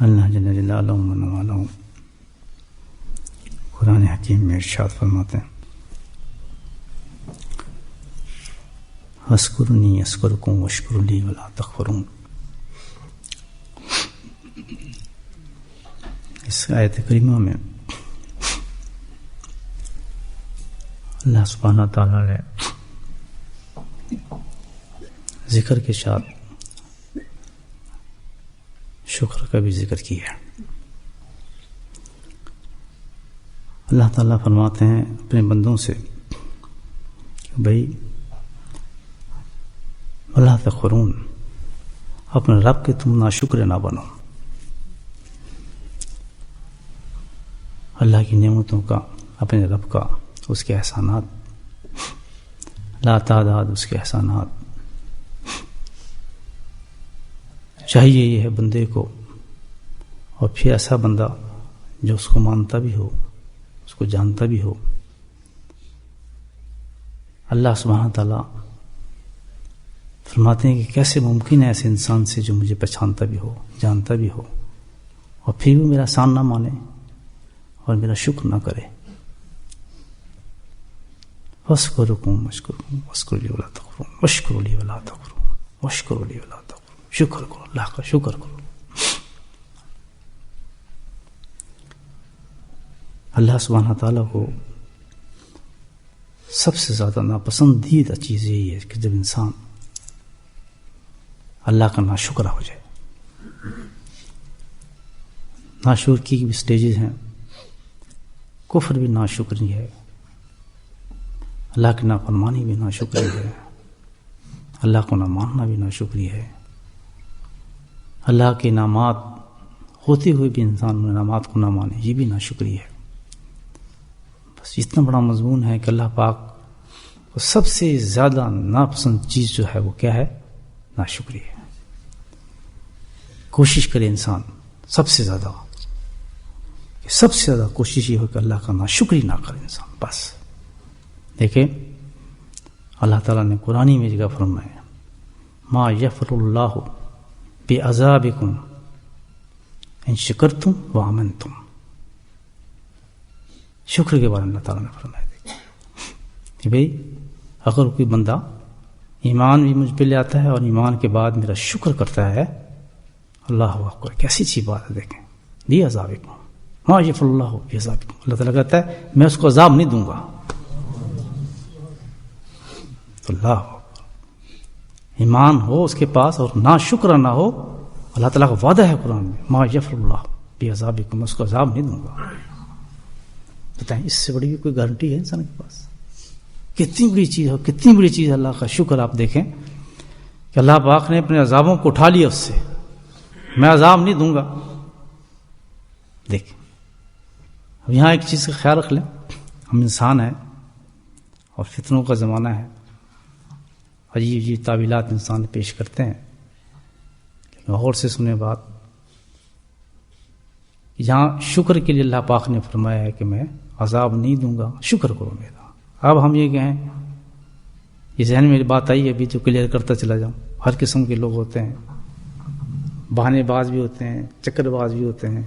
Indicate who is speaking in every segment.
Speaker 1: اللہ جل جلالہ من والہ قرآن حکیم میں ارشاد فرماتے ہیں اذکرونی اذکرکم واشکروا لی ولا تکفرون۔ اس آیت کریمہ میں اللہ سبحانہ تعالیٰ نے ذکر کے ساتھ شکر کا بھی ذکر کیا ہے۔ اللہ تعالیٰ فرماتے ہیں اپنے بندوں سے کہ بھائی ولا تکفرون، اپنے رب کے تم ناشکر نہ بنو، اللہ کی نعمتوں کا، اپنے رب کا، اس کے احسانات، لا تعداد اس کے احسانات۔ چاہیے یہ ہے بندے کو، اور پھر ایسا بندہ جو اس کو مانتا بھی ہو، اس کو جانتا بھی ہو۔ اللہ سبحانہ تعالیٰ فرماتے ہیں کہ کیسے ممکن ہے ایسے انسان سے جو مجھے پہچانتا بھی ہو، جانتا بھی ہو، اور پھر بھی میرا احسان نہ مانے اور میرا شکر نہ کرے۔ وَاسْكُرُكُمْ وَاشْكُرُكُمْ وَاشْكُرُوا لِي وَلَا تَكْفُرُونَ وَاشْكُرُوا لِي وَلَا تَكْفُرُونَ وَاشْكُرُوا لِي وَلَا تَكْفُرُونَ۔ شکر کرو، اللہ کا شکر کرو۔ اللہ سبحانہ تعالیٰ کو سب سے زیادہ ناپسندیدہ چیز یہی ہے کہ جب انسان اللہ کا ناشکرہ ہو جائے۔ ناشکر کی بھی سٹیجز ہیں، کفر بھی ناشکری ہے، اللہ کی نافرمانی بھی ناشکری ہے، اللہ کو نہ ماننا بھی ناشکری ہے، اللہ کے انعامات ہوتے ہوئے بھی انسان انعامات کو نہ مانے، یہ بھی ناشکری ہے۔ بس اتنا بڑا مضمون ہے کہ اللہ پاک کو سب سے زیادہ ناپسند چیز جو ہے وہ کیا ہے؟ ناشکری ہے۔ کوشش کرے انسان سب سے زیادہ کوشش یہ ہو کہ اللہ کا ناشکری نہ کرے انسان۔ بس دیکھیں اللہ تعالیٰ نے قرآن میں جگہ فرمایا ما یفعل اللہ بعذابکم ان شکرتم وآمنتم۔ شکر کے بارے میں اللہ تعالیٰ نے فرمایا کہ بھئی اگر کوئی بندہ ایمان بھی مجھ پہ لے آتا ہے اور ایمان کے بعد میرا شکر کرتا ہے، اللہ اکبر، کیسی اچھی بات ہے۔ دیکھیں بعذابکم ما یفعل اللہ بعذابکم، اللہ تعالیٰ کہتا ہے میں اس کو عذاب نہیں دوں گا۔ تو اللہ ایمان ہو اس کے پاس اور نہ شکر نہ ہو، اللہ تعالیٰ کا وعدہ ہے قرآن میں ما یفعل اللہ بعذابکم، میں اس کو عذاب نہیں دوں گا۔ بتائیں اس سے بڑی بھی کوئی گارنٹی ہے انسان کے پاس؟ کتنی بڑی چیز ہو، کتنی بڑی چیز اللہ کا شکر۔ آپ دیکھیں کہ اللہ پاک نے اپنے عذابوں کو اٹھا لیا اس سے، میں عذاب نہیں دوں گا۔ دیکھیں اب یہاں ایک چیز کا خیال رکھ لیں، ہم انسان ہیں اور فتنوں کا زمانہ ہے، عجیب عجیب تعویلات انسان پیش کرتے ہیں، لیکن غور سے سنیں بات، یہاں شکر کے لیے اللہ پاک نے فرمایا ہے کہ میں عذاب نہیں دوں گا، شکر کرو میرا۔ اب ہم یہ کہیں، یہ ذہن میں میری بات آئی ہے ابھی تو کلیئر کرتا چلا جاؤں، ہر قسم کے لوگ ہوتے ہیں، بہانے باز بھی ہوتے ہیں، چکر باز بھی ہوتے ہیں،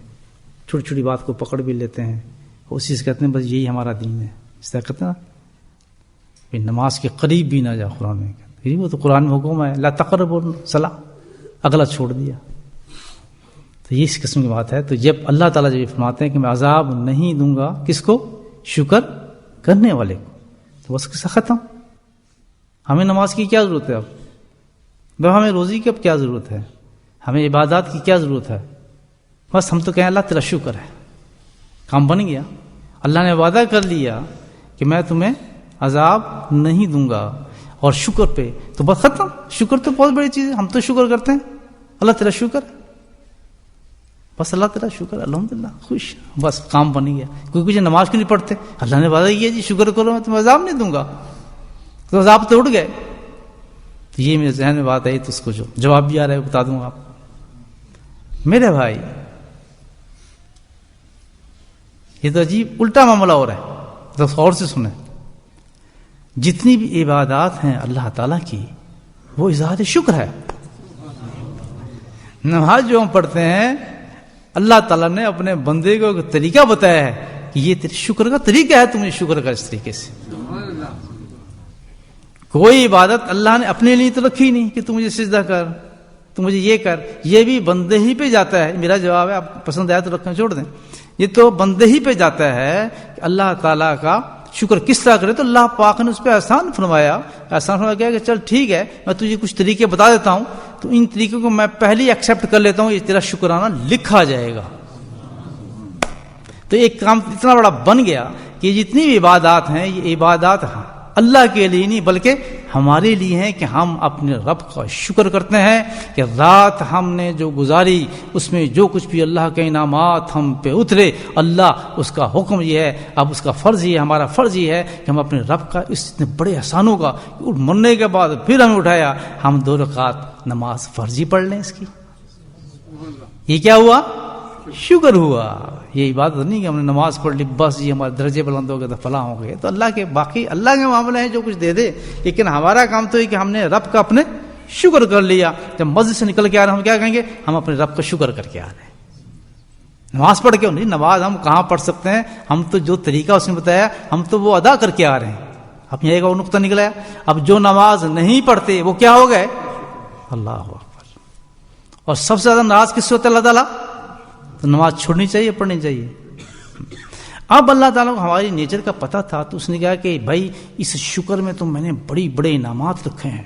Speaker 1: چھوٹی چھوٹی بات کو پکڑ بھی لیتے ہیں، اسی سے کہتے ہیں بس یہی ہمارا دین ہے۔ اس طرح کہتے ہیں نا نماز کے قریب بھی نہ جا، قرآن میں کہتے ہیں وہ تو قرآن میں حکم ہے لا تقربوا الصلاۃ، اگلا چھوڑ دیا۔ تو یہ اس قسم کی بات ہے۔ تو جب اللہ تعالیٰ جب یہ فرماتے ہیں کہ میں عذاب نہیں دوں گا، کس کو؟ شکر کرنے والے کو، تو بس قصہ ختم۔ ہمیں نماز کی کیا ضرورت ہے اب؟ ہمیں روزی کی اب کیا ضرورت ہے؟ ہمیں عبادات کی کیا ضرورت ہے؟ بس ہم تو کہیں اللہ تیرا شکر ہے، کام بن گیا۔ اللہ نے وعدہ کر لیا کہ میں تمہیں عذاب نہیں دوں گا، اور شکر پہ تو بس ختم۔ شکر تو بہت بڑی چیز ہے، ہم تو شکر کرتے ہیں، اللہ تیرا شکر ہے، بس اللہ تیرا شکر، الحمدللہ، خوش، بس کام بن گیا۔ کوئی کچھ نماز کیوں نہیں پڑھتے؟ اللہ نے وعدہ کیا جی شکر کرو میں تمہیں عذاب نہیں دوں گا، تو عذاب تو اٹھ گئے۔ تو یہ میرے ذہن میں بات آئی تو اس کو جو جواب بھی آ رہا ہے بتا دوں آپ۔ میرے بھائی یہ تو عجیب الٹا معاملہ ہو رہا ہے، تو غور سے سنیں۔ جتنی بھی عبادات ہیں اللہ تعالیٰ کی وہ اظہار شکر ہے۔ نماز جو ہم پڑھتے ہیں اللہ تعالیٰ نے اپنے بندے کو ایک طریقہ بتایا ہے کہ یہ تیرے شکر کا طریقہ ہے، تم نے شکر کر اس طریقے سے. کوئی عبادت اللہ نے اپنے لیے تو رکھی نہیں کہ تم مجھے سجدہ کر، تم مجھے یہ کر، یہ بھی بندے ہی پہ جاتا ہے. میرا جواب ہے، آپ پسند آیا تو رکھنا چھوڑ دیں، یہ تو بندے ہی پہ جاتا ہے کہ اللہ تعالیٰ کا شکر کس طرح کرے. تو اللہ پاک نے اس پہ احسان فرمایا کیا کہ چل ٹھیک ہے، میں تجھے کچھ طریقے بتا دیتا ہوں، تو ان طریقوں کو میں پہلے ایکسیپٹ کر لیتا ہوں، یہ تیرا شکرانہ لکھا جائے گا. تو ایک کام اتنا بڑا بن گیا کہ جتنی بھی عبادات ہیں، یہ عبادات اللہ کے لیے نہیں بلکہ ہمارے لیے ہیں کہ ہم اپنے رب کا شکر کرتے ہیں کہ رات ہم نے جو گزاری اس میں جو کچھ بھی اللہ کے انعامات ہم پہ اترے، اللہ اس کا حکم یہ ہے، اب اس کا فرض یہ ہے، ہمارا فرض یہ ہے کہ ہم اپنے رب کا اس اتنے بڑے احسانوں کا مرنے کے بعد پھر ہمیں اٹھایا، ہم 2 رکعت نماز فرضی پڑھ لیں. اس کی یہ کیا ہوا؟ شکر ہوا. یہ عبادت نہیں کہ ہم نے نماز پڑھ لی بس جی ہمارے درجے بلند ہو گئے تو فلاں ہو گئے. تو اللہ کے باقی اللہ کے معاملے ہیں جو کچھ دے دے، لیکن ہمارا کام تو یہ کہ ہم نے رب کا اپنے شکر کر لیا. جب مسجد سے نکل کے آ رہے ہیں ہم کیا کہیں گے؟ ہم اپنے رب کا شکر کر کے آ رہے ہیں. نماز پڑھ کے نہیں، نماز ہم کہاں پڑھ سکتے ہیں؟ ہم تو جو طریقہ اس نے بتایا ہم تو وہ ادا کر کے آ رہے ہیں. اب یہی کا وہ نقطہ نکلا ہے. اب جو نماز نہیں پڑھتے وہ کیا ہو گئے؟ اللہ اکبر. اور سب سے زیادہ ناراض کس سے ہوتا ہے اللہ تعالیٰ؟ تو نماز چھوڑنی چاہیے، پڑھنی چاہیے. اب اللہ تعالیٰ کو ہماری نیچر کا پتہ تھا تو اس نے کہا کہ بھائی اس شکر میں تو میں نے بڑے انعامات رکھے ہیں.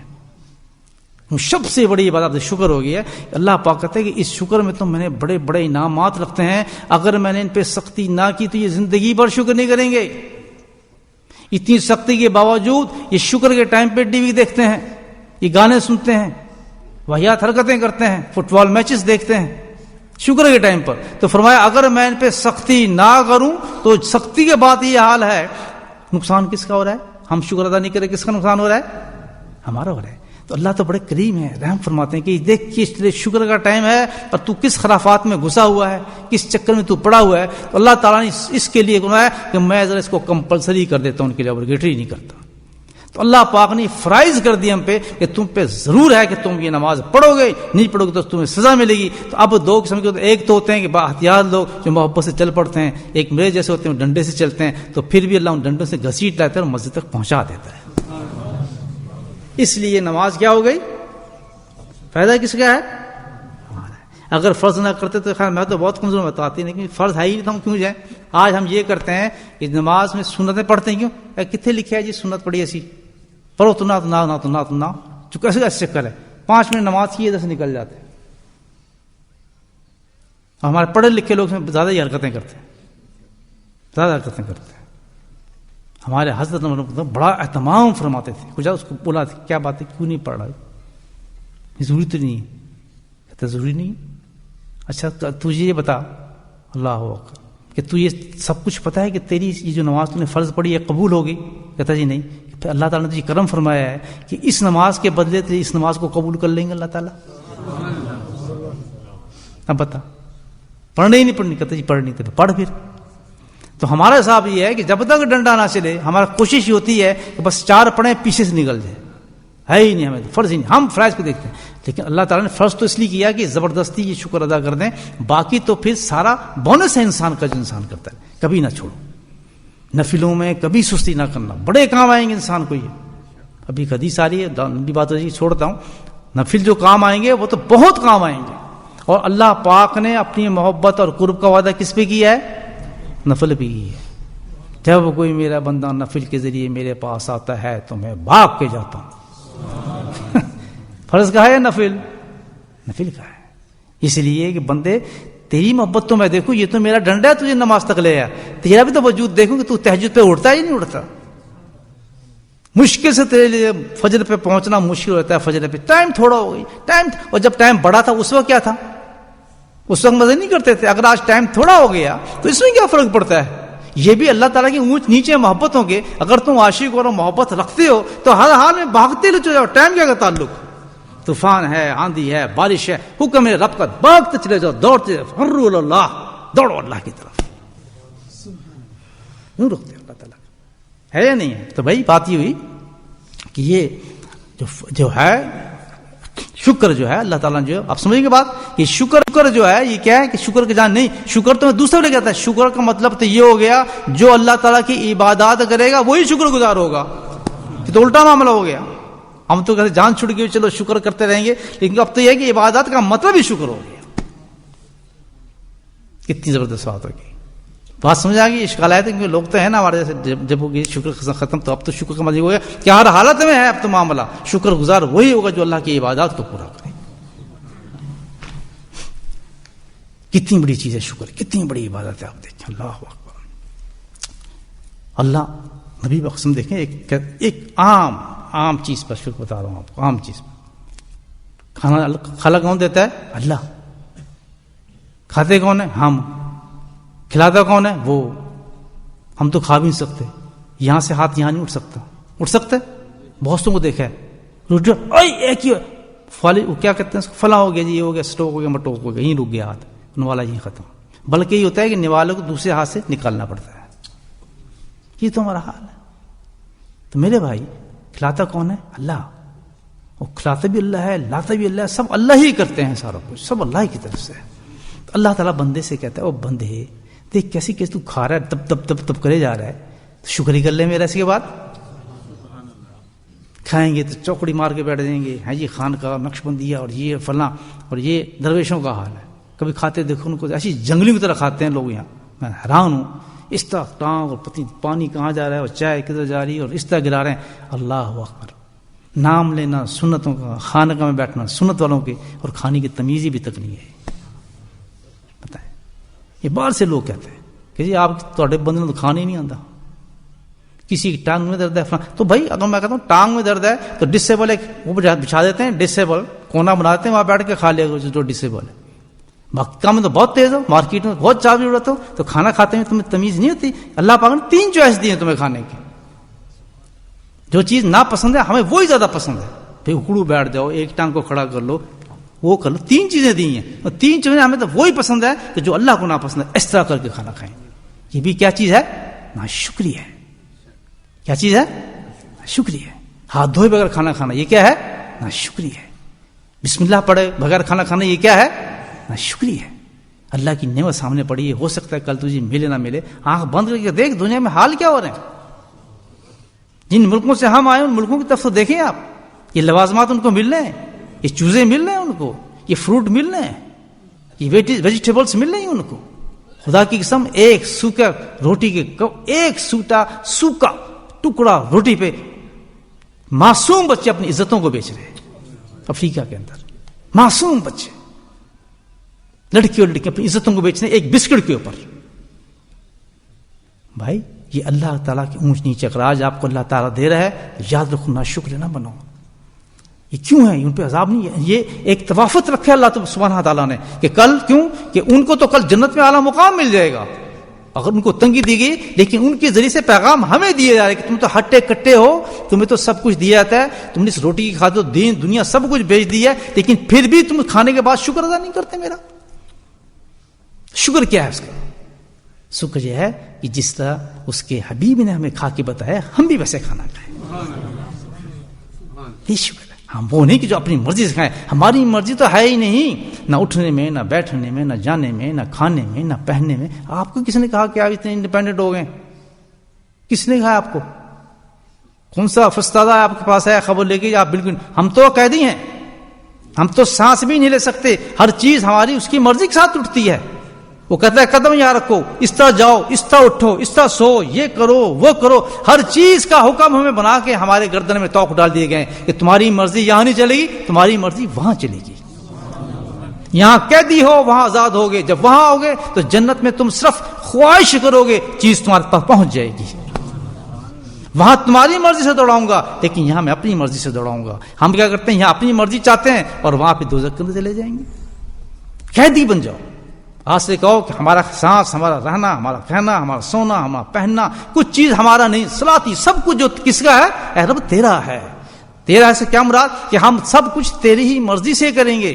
Speaker 1: سب سے بڑی عبادت شکر ہو گئی ہے. اللہ پاک کہتے ہیں کہ اس شکر میں تو میں نے بڑے انعامات رکھتے ہیں، اگر میں نے ان پہ سختی نہ کی تو یہ زندگی بھر شکر نہیں کریں گے. اتنی سختی کے باوجود یہ شکر کے ٹائم پہ ٹی وی دیکھتے ہیں، یہ گانے سنتے ہیں، واہیات حرکتیں کرتے ہیں، فٹ بال میچز دیکھتے ہیں شکر کے ٹائم پر. تو فرمایا اگر میں ان پہ سختی نہ کروں تو سختی کے بعد یہ حال ہے. نقصان کس کا ہو رہا ہے؟ ہم شکر ادا نہیں کریں، کس کا نقصان ہو رہا ہے؟ ہمارا ہو رہا ہے. تو اللہ تو بڑے کریم ہے، رحم فرماتے ہیں کہ دیکھ کہ شکر کا ٹائم ہے اور تو کس خرافات میں گھسا ہوا ہے، کس چکر میں تو پڑا ہوا ہے. تو اللہ تعالیٰ نے اس کے لیے کہا ہے کہ میں ذرا اس کو کمپلسری کر دیتا ہوں، ان کے لیے اوبلیگیٹری نہیں کرتا. تو اللہ پاک نے فرائض کر دیا ہم پہ کہ تم پہ ضرور ہے کہ تم یہ نماز پڑھو گے، نہیں پڑھو گے تو تمہیں سزا ملے گی. تو اب 2 قسم کے، ایک تو ہوتے ہیں کہ بااحتیاط لوگ جو محبت سے چل پڑتے ہیں، ایک میرے جیسے ہوتے ہیں ڈنڈے سے چلتے ہیں. تو پھر بھی اللہ ان ڈنڈوں سے گھسیٹ لاتا ہے اور مسجد تک پہنچا دیتا ہے. اس لیے نماز کیا ہو گئی؟ فائدہ کس کا ہے؟ اگر فرض نہ کرتے تو خیر میں تو بہت کمزور بتاتی نہیں، لیکن فرض ہے ہی نہیں تو ہم کیوں جائیں؟ آج ہم یہ کرتے ہیں کہ نماز میں سنتیں پڑھتے ہیں. کیوں؟ کتنے لکھا ہے جی سنت پڑھی ایسی پڑھو تو نہ جو کیسے کا چکر ہے. 5 منٹ نماز کی ادھر سے نکل جاتے ہیں. ہمارے پڑھے لکھے لوگ زیادہ ہی حرکتیں کرتے ہیں. ہمارے حضرت بڑا اہتمام فرماتے تھے. کچھ اس کو بولا تھا کیا بات ہے، کیوں نہیں پڑھ رہا؟ ضروری تو نہیں ہے. کہتے ضروری نہیں. اچھا تجھے یہ بتا اللہ اکبر کہ تو یہ سب کچھ پتا ہے کہ تیری یہ جو نماز تو نے فرض پڑھی ہے قبول ہوگی؟ کہتا جی نہیں. پھر اللہ تعالیٰ نے تجھے کرم فرمایا ہے کہ اس نماز کے بدلے تجھے اس نماز کو قبول کر لیں گے اللہ تعالیٰ. اب بتا پڑھنے ہی نہیں پڑھنی؟ کہتا جی پڑھنی. تو پڑھ پھر. تو ہمارا حساب یہ ہے کہ جب تک ڈنڈا نہ چلے ہمارا کوشش یہ ہوتی ہے کہ بس 4 پڑھیں پیچھے سے نکل جائے. ہے ہی نہیں ہمیں فرض ہی نہیں. ہم فرائض کو دیکھتے ہیں، لیکن اللہ تعالیٰ نے فرض تو اس لیے کیا کہ زبردستی یہ شکر ادا کر دیں. باقی تو پھر سارا بونس ہے انسان کا جو انسان کرتا ہے. کبھی نہ چھوڑو نفلوں میں، کبھی سستی نہ کرنا. بڑے کام آئیں گے انسان کو. یہ ابھی حدیث آ رہی ہے، لمبی بات ہو جائے گی چھوڑتا ہوں. نفل جو کام آئیں گے وہ تو بہت کام آئیں گے. اور اللہ پاک نے اپنی محبت اور قرب کا وعدہ کس پہ کیا ہے؟ نفل پہ کی ہے. جب کوئی میرا بندہ نفل کے ذریعے میرے پاس آتا ہے تو میں بھاگ کے جاتا ہوں. فرض کا ہے نفل کا ہے. اس لیے کہ بندے تیری محبت تو میں دیکھوں، یہ تو میرا ڈنڈا ہے تجھے نماز تک لے آیا. تیرا بھی تو وجود دیکھوں کہ تو تہجد پہ اٹھتا ہی نہیں اٹھتا. مشکل سے تیرے لیے فجر پہ پہنچنا مشکل ہوتا ہے. فجر پہ ٹائم تھوڑا ہو گئی ٹائم، اور جب ٹائم بڑا تھا اس وقت کیا تھا؟ اس وقت مزے نہیں کرتے تھے. اگر آج ٹائم تھوڑا ہو گیا تو اس میں کیا فرق پڑتا ہے؟ یہ بھی اللہ تعالیٰ کی اونچ نیچے محبتوں کے. اگر تم عاشق اور محبت رکھتے ہو تو ہر حال میں بھاگتے لے جاؤ. ٹائم کیا کا تعلق؟ طوفان ہے، آندھی ہے، بارش ہے، حکم ہے رب کا، بھاگتے چلے جاؤ، دوڑتے فروا الی اللہ، دوڑو اللہ کی طرف. کیوں رکھتے اللہ تعالیٰ ہے یا نہیں ہے؟ تو بھائی بات یہ ہوئی کہ یہ جو ہے شکر جو ہے اللہ تعالیٰ نے جو آپ سمجھیں گے بات، یہ شکر جو ہے یہ کیا ہے کہ شکر کے جان نہیں، شکر تو میں دوسرے کہتا ہے، شکر کا مطلب تو یہ ہو گیا جو اللہ تعالیٰ کی عبادات کرے گا وہی شکر گزار ہوگا، یہ تو الٹا معاملہ ہو گیا. ہم تو کہتے جان چھوٹ گئی چلو شکر کرتے رہیں گے، لیکن اب تو یہ ہے کہ عبادات کا مطلب ہی شکر ہو گیا. کتنی زبردست بات ہوگی، بات سمجھ آ گئی. اشکال ہے کیونکہ لوگ تو ہے نا ہمارے جیسے جب ہوگی شکر ختم تو اب تو شکر کا مطلب ہو گیا کہ ہر حالت میں ہے اب تو معاملہ شکر گزار وہی ہوگا جو اللہ کی عبادات کو پورا کرے. کتنی بڑی چیز ہے شکر، کتنی بڑی عبادت ہے. آپ دیکھیں اللہ اکبر. اللہ نبی قسم دیکھیں ایک عام چیز پر شکر بتا رہا ہوں آپ کو، عام چیز پر. کھانا کون دیتا ہے؟ اللہ. کھاتے کون ہے؟ ہم. کھلاتا کون ہے؟ وہ. ہم تو کھا بھی نہیں سکتے، یہاں سے ہاتھ یہاں نہیں اٹھ سکتا. اٹھ سکتے؟ بہت سے کو دیکھا ہے ایک ہی وہ کیا کہتے ہیں فلاں ہو گیا جی، یہ ہو گیا اسٹوک ہو گیا مٹوک ہو گیا، یہیں رک گیا ہاتھ، نوالا یہیں ختم. بلکہ یہ ہوتا ہے کہ نوالے کو دوسرے ہاتھ سے نکالنا پڑتا ہے. یہ تو ہمارا حال ہے. تو میرے بھائی کھلاتا کون ہے؟ اللہ. اور کھلاتا بھی اللہ ہے، لاتا بھی اللہ ہے، سب اللہ ہی کرتے ہیں، سارا کچھ سب اللہ کی طرف سے. اللہ تعالیٰ بندے سے کہتا ہے او بندے دیکھ کیسی تو کھا رہا ہے، تب کرے جا رہا ہے، تو شکر ہی کر لے میرا. اس کے بعد کھائیں گے تو چوکڑی مار کے بیٹھ جائیں گے، ہاں جی خان کا نقش بندیا اور یہ فلاں، اور یہ درویشوں کا حال ہے. کبھی کھاتے دیکھو ان کو ایسی جنگلیوں کی طرح کھاتے ہیں لوگ. یہاں میں حیران ہوں، اس طرح ٹانگ اور پانی کہاں جا رہا ہے اور چائے کدھر جا رہی ہے اور اس طرح گرا رہے ہیں. اللہ اکبر. نام لینا سنتوں کا، خانقاہ میں بیٹھنا سنت والوں کے، اور کھانے کی تمیزی بھی تک نہیں ہے. بتائیں یہ باہر سے لوگ کہتے ہیں کہ جی آپ تھوڑے بندے تو کھانا ہی نہیں آتا. کسی کی ٹانگ میں درد ہے تو بھائی اگر میں کہتا ہوں ٹانگ میں درد ہے تو ڈسیبل ایک وہ بچھا دیتے ہیں، ڈسیبل کونا بناتے ہیں، وہاں بیٹھ کے کھا لیا جو ڈسیبل ہے. باقی کام میں تو بہت تیز ہو، مارکیٹ میں بہت چاہ ضرورت ہو، تو کھانا کھاتے ہیں تمہیں تمیز نہیں ہوتی. اللہ پاک نے 3 چوائس دی ہیں تمہیں کھانے کی. جو چیز نا پسند ہے ہمیں وہی زیادہ پسند ہے. پھر اکڑو بیٹھ جاؤ، ایک ٹانگ کو کھڑا کر لو، وہ کر لو. 3 چیزیں دی ہیں اور 3 چیزیں ہمیں تو وہی پسند ہے کہ جو اللہ کو نا پسند ہے. اس طرح کر کے کھانا کھائیں. یہ بھی کیا چیز ہے؟ ناشکری ہے. کیا چیز ہے؟ ناشکری ہے. ہاتھ دھوئے بغیر کھانا کھانا یہ کیا ہے؟ ناشکری ہے. بسم اللہ پڑھے بغیر کھانا کھانا یہ کیا ہے؟ ناشکری ہے. اللہ کی نعمت سامنے پڑی ہے، ہو سکتا ہے کل تجھے ملے نہ ملے. آنکھ بند کر کے دیکھ دنیا میں حال کیا ہو رہے ہیں. جن ملکوں سے ہم آئے ان ملکوں کی طرف تو دیکھیں آپ. یہ لوازمات ان کو مل رہے ہیں، یہ چوزے مل رہے ہیں ان کو، یہ فروٹ مل رہے ہیں، یہ ویجیٹیبلس مل رہے ہیں ان کو. خدا کی قسم ایک سوکھا روٹی کے ایک سوکھا ٹکڑا روٹی پہ معصوم بچے اپنی عزتوں کو بیچ رہے ہیں. افریقہ کے اندر معصوم بچے، لڑکی اور لڑکی اپنی عزتوں کو بیچ رہے ہیں ایک بسکٹ کے اوپر. بھائی یہ اللہ تعالیٰ کی اونچ نیچے کا راج آپ کو اللہ تعالیٰ دے رہا ہے، یاد رکھو نا شکر نہ بنو. یہ کیوں ہے؟ ان پہ عذاب نہیں ہے. یہ ایک توافت رکھے اللہ سبحانہ تعالیٰ نے کہ کل کیوں کہ ان کو تو کل جنت میں اعلیٰ مقام مل جائے گا اگر ان کو تنگی دی گئی، لیکن ان کے ذریعے سے پیغام ہمیں دیے جا رہے کہ تم تو ہٹے کٹے ہو، تمہیں تو سب کچھ دیا جاتا ہے، تم نے اس روٹی کی کھاتے ہو، دین دنیا سب کچھ بیچ دیا ہے، لیکن پھر بھی تم کھانے کے بعد شکر ادا نہیں کرتے. میرا شکر کیا ہے؟ اس کا شکر یہ ہے کہ جس طرح اس کے حبیب نے ہمیں کھا کے بتایا ہم بھی ویسے کھانا کھائیں. یہ شکر ہے. ہم وہ نہیں کہ جو اپنی مرضی سے کھائیں. ہماری مرضی تو ہے ہی نہیں، نہ اٹھنے میں، نہ بیٹھنے میں، نہ جانے میں، نہ کھانے میں، نہ پہننے میں. آپ کو کس نے کہا کہ آپ اتنے انڈیپینڈنٹ ہو گئے؟ کس نے کہا آپ کو؟ کون سا فستادہ آپ کے پاس ہے خبر لے کے آپ بالکل؟ ہم تو قیدی ہیں، ہم تو سانس بھی نہیں لے سکتے. ہر چیز ہماری اس کی مرضی کے ساتھ اٹھتی ہے. وہ کہتا ہے قدم یہاں رکھو، اس طرح جاؤ، اس طرح اٹھو، اس طرح سو، یہ کرو وہ کرو. ہر چیز کا حکم ہمیں بنا کے ہمارے گردن میں توق ڈال دیے گئے کہ تمہاری مرضی یہاں نہیں چلے گی، تمہاری مرضی وہاں چلے گی. یہاں قیدی ہو وہاں آزاد ہوگے. جب وہاں ہوگے تو جنت میں تم صرف خواہش کرو گے، چیز تمہارے پاس پہنچ جائے گی. وہاں تمہاری مرضی سے دوڑاؤں گا، لیکن یہاں میں اپنی مرضی سے دوڑاؤں گا. ہم کیا کرتے ہیں؟ یہاں اپنی مرضی چاہتے ہیں اور وہاں پہ دوزخ کے اندر چلے جائیں گے. قیدی بن جاؤ. آج سے کہو کہ ہمارا سانس، ہمارا رہنا، ہمارا کھانا، ہمارا سونا، ہمارا پہننا، کچھ چیز ہمارا نہیں، صلاتی سب کچھ جو کس کا ہے؟ اے رب تیرا ہے. تیرا سے کیا مراد؟ کہ ہم سب کچھ تیری ہی مرضی سے کریں گے.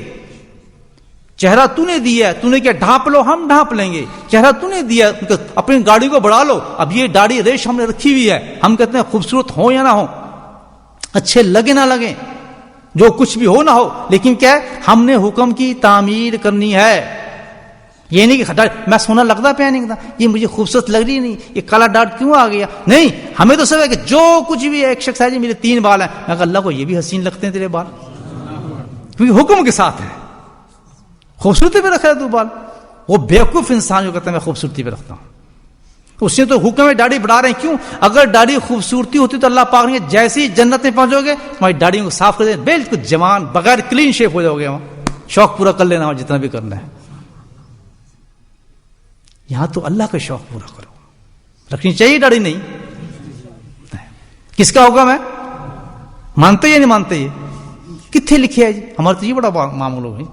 Speaker 1: چہرہ تو نے دیا ہے، تو نے کیا ڈھانپ لو، ہم ڈھانپ لیں گے. چہرہ تو نے دیا ہے، اپنی گاڑی کو بڑھا لو. اب یہ داڑھی ریش ہم نے رکھی ہوئی ہے، ہم کہتے ہیں خوبصورت ہو یا نہ ہو، اچھے لگے نہ لگے، جو کچھ بھی ہو نہ ہو، لیکن کیا ہے، ہم نے حکم کی تعمیر کرنی ہے. یہ نہیں کہ میں سونا لگتا پہ نہیں، یہ مجھے خوبصورت لگ رہی نہیں، یہ کالا ڈاٹ کیوں آ گیا، نہیں، ہمیں تو سب ہے کہ جو کچھ بھی. ایک شخص ہے جی میرے 3 بال ہیں، میں کہا اللہ کو یہ بھی حسین لگتے ہیں تیرے بال، کیونکہ حکم کے ساتھ ہے. خوبصورتی پہ رکھا ہے تو بال. وہ بیوقوف انسان جو کہتا ہے میں خوبصورتی پہ رکھتا ہوں، اس نے تو حکم میں داڑھی بڑھا رہے ہیں. کیوں؟ اگر داڑھی خوبصورتی ہوتی تو اللہ پاک نے جیسے ہی جنت میں پہنچو گے تمہاری داڑھیوں کو صاف کر دیں، بالکل جوان بغیر کلین شیپ ہو جاؤ گے، وہاں شوق پورا کر لینا جتنا بھی کرنا ہے. یہاں تو اللہ کا شوق پورا کرو. رکھنی چاہیے داڑھی؟ نہیں. کس کا حکم ہے؟ مانتے یا نہیں مانتے؟ یہ کتنے لکھے ہے جی؟ ہمارا تو یہ بڑا معمول ہو گئی.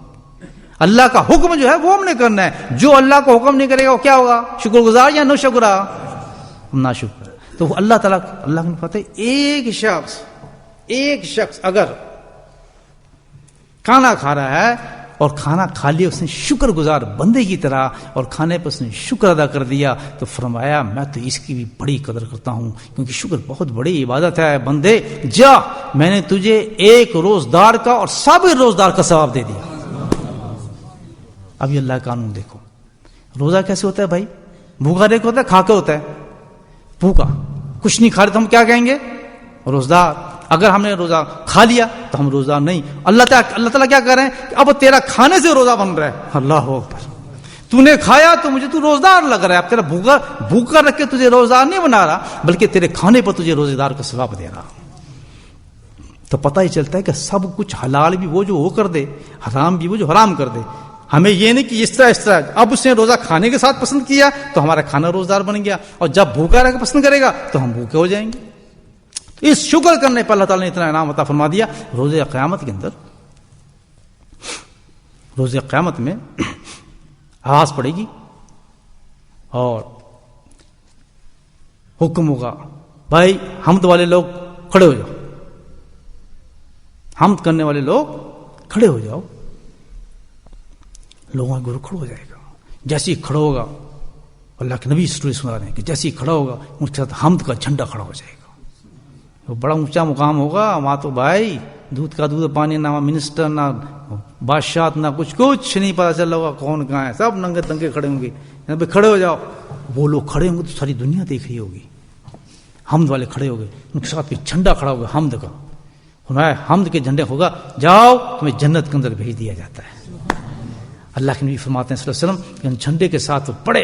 Speaker 1: اللہ کا حکم جو ہے وہ ہم نے کرنا ہے. جو اللہ کو حکم نہیں کرے گا وہ کیا ہوگا؟ شکر گزار یا ناشکر؟ نا شکر. تو اللہ تعالیٰ اللہ کو پتہ ہے ایک شخص اگر کھانا کھا رہا ہے اور کھانا کھا لیا اس نے شکر گزار بندے کی طرح اور کھانے پر اس نے شکر ادا کر دیا، تو فرمایا میں تو اس کی بھی بڑی قدر کرتا ہوں، کیونکہ شکر بہت بڑی عبادت ہے. بندے جا، میں نے تجھے 1 روزدار کا اور صابر روزدار کا ثواب دے دیا. اب یہ اللہ کا قانون دیکھو. روزہ کیسے ہوتا ہے بھائی؟ بھوکا دیکھ ہوتا ہے، کھا کے ہوتا ہے. بھوکا کچھ نہیں کھا رہے تو ہم کیا کہیں گے؟ روزدار. اگر ہم نے روزہ کھا لیا تو ہم روزہ نہیں. اللہ تعالیٰ کیا کر رہے ہیں کہ اب تیرا کھانے سے روزہ بن رہا ہے. اللہ اکبر. تو نے کھایا تو مجھے تو روزدار لگ رہا ہے. اب تیرا بھوکا رکھ کے تجھے روزدار نہیں بنا رہا، بلکہ تیرے کھانے پر تجھے روزے دار کا ثواب دے رہا. تو پتہ ہی چلتا ہے کہ سب کچھ حلال بھی وہ جو وہ کر دے، حرام بھی وہ جو حرام کر دے. ہمیں یہ نہیں کہ اس طرح اب اس نے روزہ کھانے کے ساتھ پسند کیا تو ہمارا کھانا روزدار بن گیا، اور جب بھوکا رہ کے پسند کرے گا تو ہم بھوکے ہو جائیں گے. اس شکر کرنے پر اللہ تعالیٰ نے اتنا انعام عطا فرما دیا. روزے قیامت کے اندر، روزے قیامت میں آواز پڑے گی اور حکم ہوگا، بھائی حمد والے لوگ کھڑے ہو جاؤ، حمد کرنے والے لوگ کھڑے ہو جاؤ. لوگوں کا گروہ کھڑا ہو جائے گا. جیسے ہی کھڑا ہوگا، اللہ کے نبی اسٹوری سنا رہے ہیں کہ جیسے ہی کھڑا ہوگا ان کے ساتھ حمد کا جھنڈا کھڑا ہو جائے گا. وہ بڑا اونچا مقام ہوگا وہاں. تو بھائی دودھ کا دودھ پانی، نہ منسٹر نہ بادشاہ نہ کچھ نہیں پتا چل رہا ہوگا کون کہاں ہے. سب ننگے تنگے کھڑے ہوں گے. کھڑے ہو جاؤ. وہ لوگ کھڑے ہوں گے تو ساری دنیا دیکھ رہی ہوگی. حمد والے کھڑے ہو گئے، ان کے ساتھ جھنڈا کھڑا ہوگا حمد کا. حمد کے جھنڈے ہوگا، جاؤ تمہیں جنت کے اندر بھیج دیا جاتا ہے. اللہ کے نبی فرماتے ہیں صلی اللہ علیہ وسلم کہ جھنڈے کے ساتھ بڑے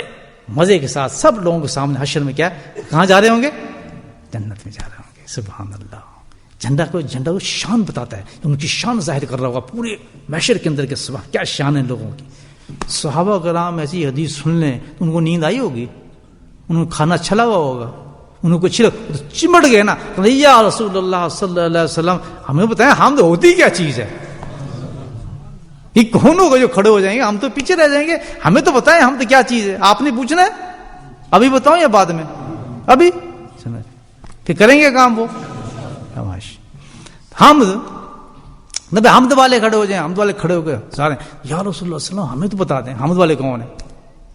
Speaker 1: مزے کے ساتھ سب لوگوں کے سامنے حشر میں کیا کہاں جا رہے ہوں گے؟ جنت میں جا رہے ہوں گے. سبحان اللہ. جھنڈا کو شان بتاتا ہے، ان کی شان ظاہر کر رہا ہوگا پورے محشر کے اندر کے صبح کیا شان ہے لوگوں کی. صحابہ کرام ایسی حدیث سن لیں تو ان کو نیند آئی ہوگی، انہوں نے کھانا اچھا لگا ہوگا، انہوں کو چمٹ گئے نا، یا رسول اللہ صلی اللہ علیہ وسلم ہمیں بتائیں حمد ہوتی کیا چیز ہے. یہ کون ہوگا جو کھڑے ہو جائیں گے؟ ہم تو پیچھے رہ جائیں گے. ہمیں تو بتائیں حمد کیا چیز ہے. آپ نے پوچھنا ہے؟ ابھی بتاؤں یا بعد میں؟ ابھی پھر کریں گے کام. وہ حمد نبی حمد والے کھڑے ہو جائیں. حمد والے کھڑے ہو گئے سارے، یا رسول اللہ صلی اللہ علیہ وسلم ہمیں تو بتا دیں حمد والے کون ہیں.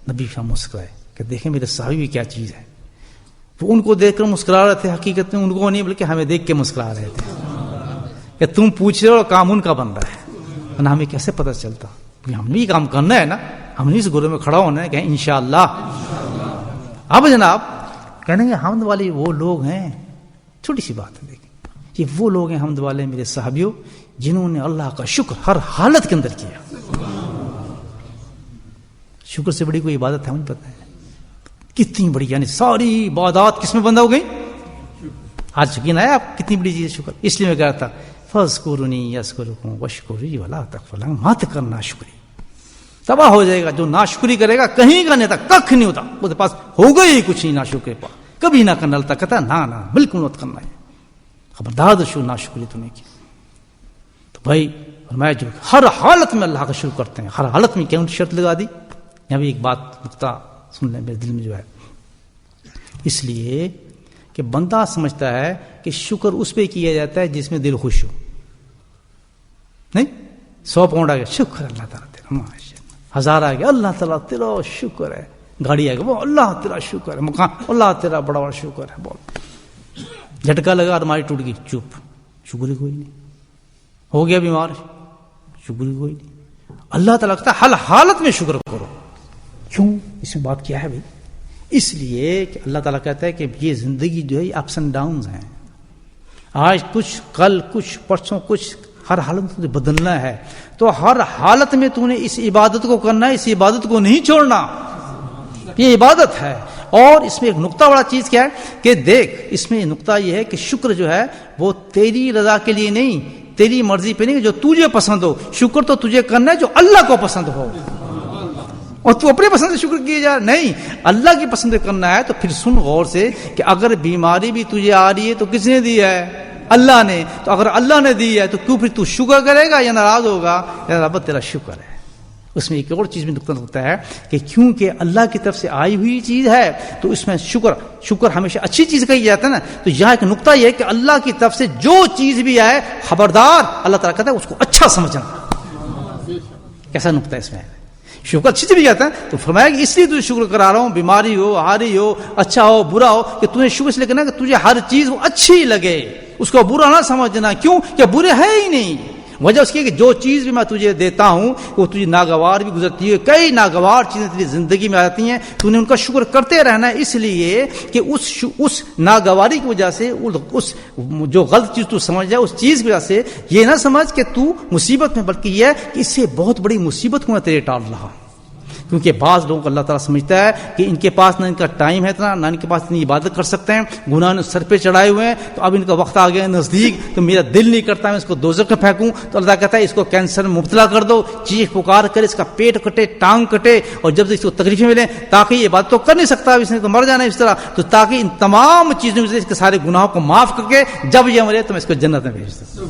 Speaker 1: نبی مسکرائے کہ دیکھیں میرے صحابی بھی کیا چیز ہے. وہ ان کو دیکھ کر مسکرا رہے تھے، حقیقت میں ان کو نہیں بلکہ ہمیں دیکھ کے مسکرا رہے تھے کہ تم پوچھ رہے ہو کام ان کا بن رہا ہے. ہمیں کیسے پتہ چلتا؟ ہم نے یہ کام کرنا ہے نا، ہم نے اس گروہ میں کھڑا ہونا ہے کہ انشاءاللہ. اب جناب کہنے گے حمد والے وہ لوگ ہیں، چھوٹی سی بات ہے دیکھیں، یہ وہ لوگ ہیں حمد والے میرے صحابیوں جنہوں نے اللہ کا شکر ہر حالت کے اندر کیا. شکر سے بڑی کوئی عبادت ہے مجھے پتہ ہے کتنی بڑی، یعنی ساری عبادات کس میں بندہ ہو گئی؟ آج یقین آیا آپ کتنی بڑی چیز ہے شکر. اس لیے میں کہا تھا فاذکرونی یذکرکم واشکروا ولا تکفرون. مت کرنا شکری، تباہ ہو جائے گا. جو ناشکری کرے گا کہیں کا نہیں تھا، ککھ نہیں ہوتا اس کے پاس، ہوگا ہی کچھ نہیں. ناشکری پا کبھی نہ کرنا. اللہ کہتا نہ بالکل مت کرنا ہے. خبردار شو ناشکری تو نہیں کی. تو بھائی فرمایا جو ہر حالت میں اللہ کا شکر کرتے ہیں، ہر حالت میں کیوں شرط لگا دی. یہاں بھی ایک بات نقطہ سن لیں میرے دل میں جو ہے، اس لیے کہ بندہ سمجھتا ہے کہ شکر اس پہ کیا جاتا ہے جس میں دل خوش ہو. نہیں 100 پاؤنڈ آ گیا شکر اللہ تعالیٰ تیرا، 1000 آ گیا اللہ تعالیٰ تیرا شکر ہے، گاڑی آ گیا وہ اللہ تیرا شکر ہے، مکان اللہ تیرا بڑا بڑا شکر ہے. بول جھٹکا لگا الماری ٹوٹ گئی، چپ، شکر ہی کوئی نہیں. ہو گیا بیمار، شکر کوئی نہیں. اللہ تعالیٰ کہتا ہے ہر حالت میں شکر کرو. کیوں اس میں بات کیا ہے بھائی؟ اس لیے کہ اللہ تعالیٰ کہتا ہے کہ یہ زندگی جو ہے یہ اپس اینڈ ڈاؤنز ہیں، آج کچھ، کل کچھ، پرسوں کچھ، ہر حالت میں تجھے بدلنا ہے. تو ہر حالت میں تو نے اس عبادت کو کرنا ہے، اس عبادت کو نہیں چھوڑنا. یہ عبادت ہے. اور اس میں ایک نقطہ بڑا چیز کیا ہے کہ دیکھ، اس میں نقطہ یہ ہے کہ شکر جو ہے وہ تیری رضا کے لیے نہیں، تیری مرضی پہ نہیں، جو تجھے پسند ہو. شکر تو تجھے کرنا ہے جو اللہ کو پسند ہو، اور تو اپنے پسند سے شکر کیے جا نہیں، اللہ کی پسند کرنا ہے. تو پھر سن غور سے کہ اگر بیماری بھی تجھے آ رہی ہے تو کس نے دی ہے؟ اللہ نے. تو اگر اللہ نے دی ہے تو کیوں پھر تو شکر کرے گا یا ناراض ہوگا؟ یا رب تیرا شکر ہے. اس میں ایک اور چیز بھی نقطہ ہوتا ہے کہ کیونکہ اللہ کی طرف سے آئی ہوئی چیز ہے تو اس میں شکر ہمیشہ اچھی چیز کہی جاتا ہے نا. تو یہاں ایک نقطہ یہ ہے کہ اللہ کی طرف سے جو چیز بھی آئے خبردار اللہ تعالیٰ کہتا ہے اس کو اچھا سمجھنا. کیسا نقطہ اس میں ہے؟ شکر اچھی چیز بھی کہتا ہے تو فرمایا کہ اس لیے تجھے شکر کرا رہا ہوں، بیماری ہو، ہاری ہو، اچھا ہو، برا ہو، کہ تجھے شکر اس لیے کرنا کہ تجھے ہر چیز وہ اچھی لگے، اس کو برا نہ سمجھنا. کیوں کہ برے ہے ہی نہیں. وجہ اس کی کہ جو چیز بھی میں تجھے دیتا ہوں وہ تجھے ناگوار بھی گزرتی ہے. کئی ناگوار چیزیں تیری زندگی میں آتی ہیں، تو نے ان کا شکر کرتے رہنا ہے. اس لیے کہ اس ناگواری کی وجہ سے، اس جو غلط چیز تو سمجھ جائے اس چیز کی وجہ سے یہ نہ سمجھ کہ تو مصیبت میں، بلکہ یہ ہے کہ اس سے بہت بڑی مصیبت کو میں تیرے ٹال رہا ہوں. کیونکہ بعض لوگوں کو اللہ تعالیٰ سمجھتا ہے کہ ان کے پاس نہ ان کا ٹائم ہے اتنا، نہ ان کے پاس اتنی عبادت کر سکتے ہیں، گناہ نے سر پہ چڑھائے ہوئے ہیں، تو اب ان کا وقت آ گیا نزدیک، تو میرا دل نہیں کرتا میں اس کو دوزخ میں پھینکوں. تو اللہ کہتا ہے اس کو کینسر میں مبتلا کر دو، چیخ پکار کر اس کا پیٹ کٹے، ٹانگ کٹے، اور جب سے اس کو تکلیفیں ملیں، تاکہ یہ بات تو کر نہیں سکتا، اس نے تو مر جانا ہے اس طرح، تو تاکہ ان تمام چیزوں سے اس کے سارے گناہوں کو معاف کر کے جب یہ مرے تو میں اس کو جنت میں بھیج دوں.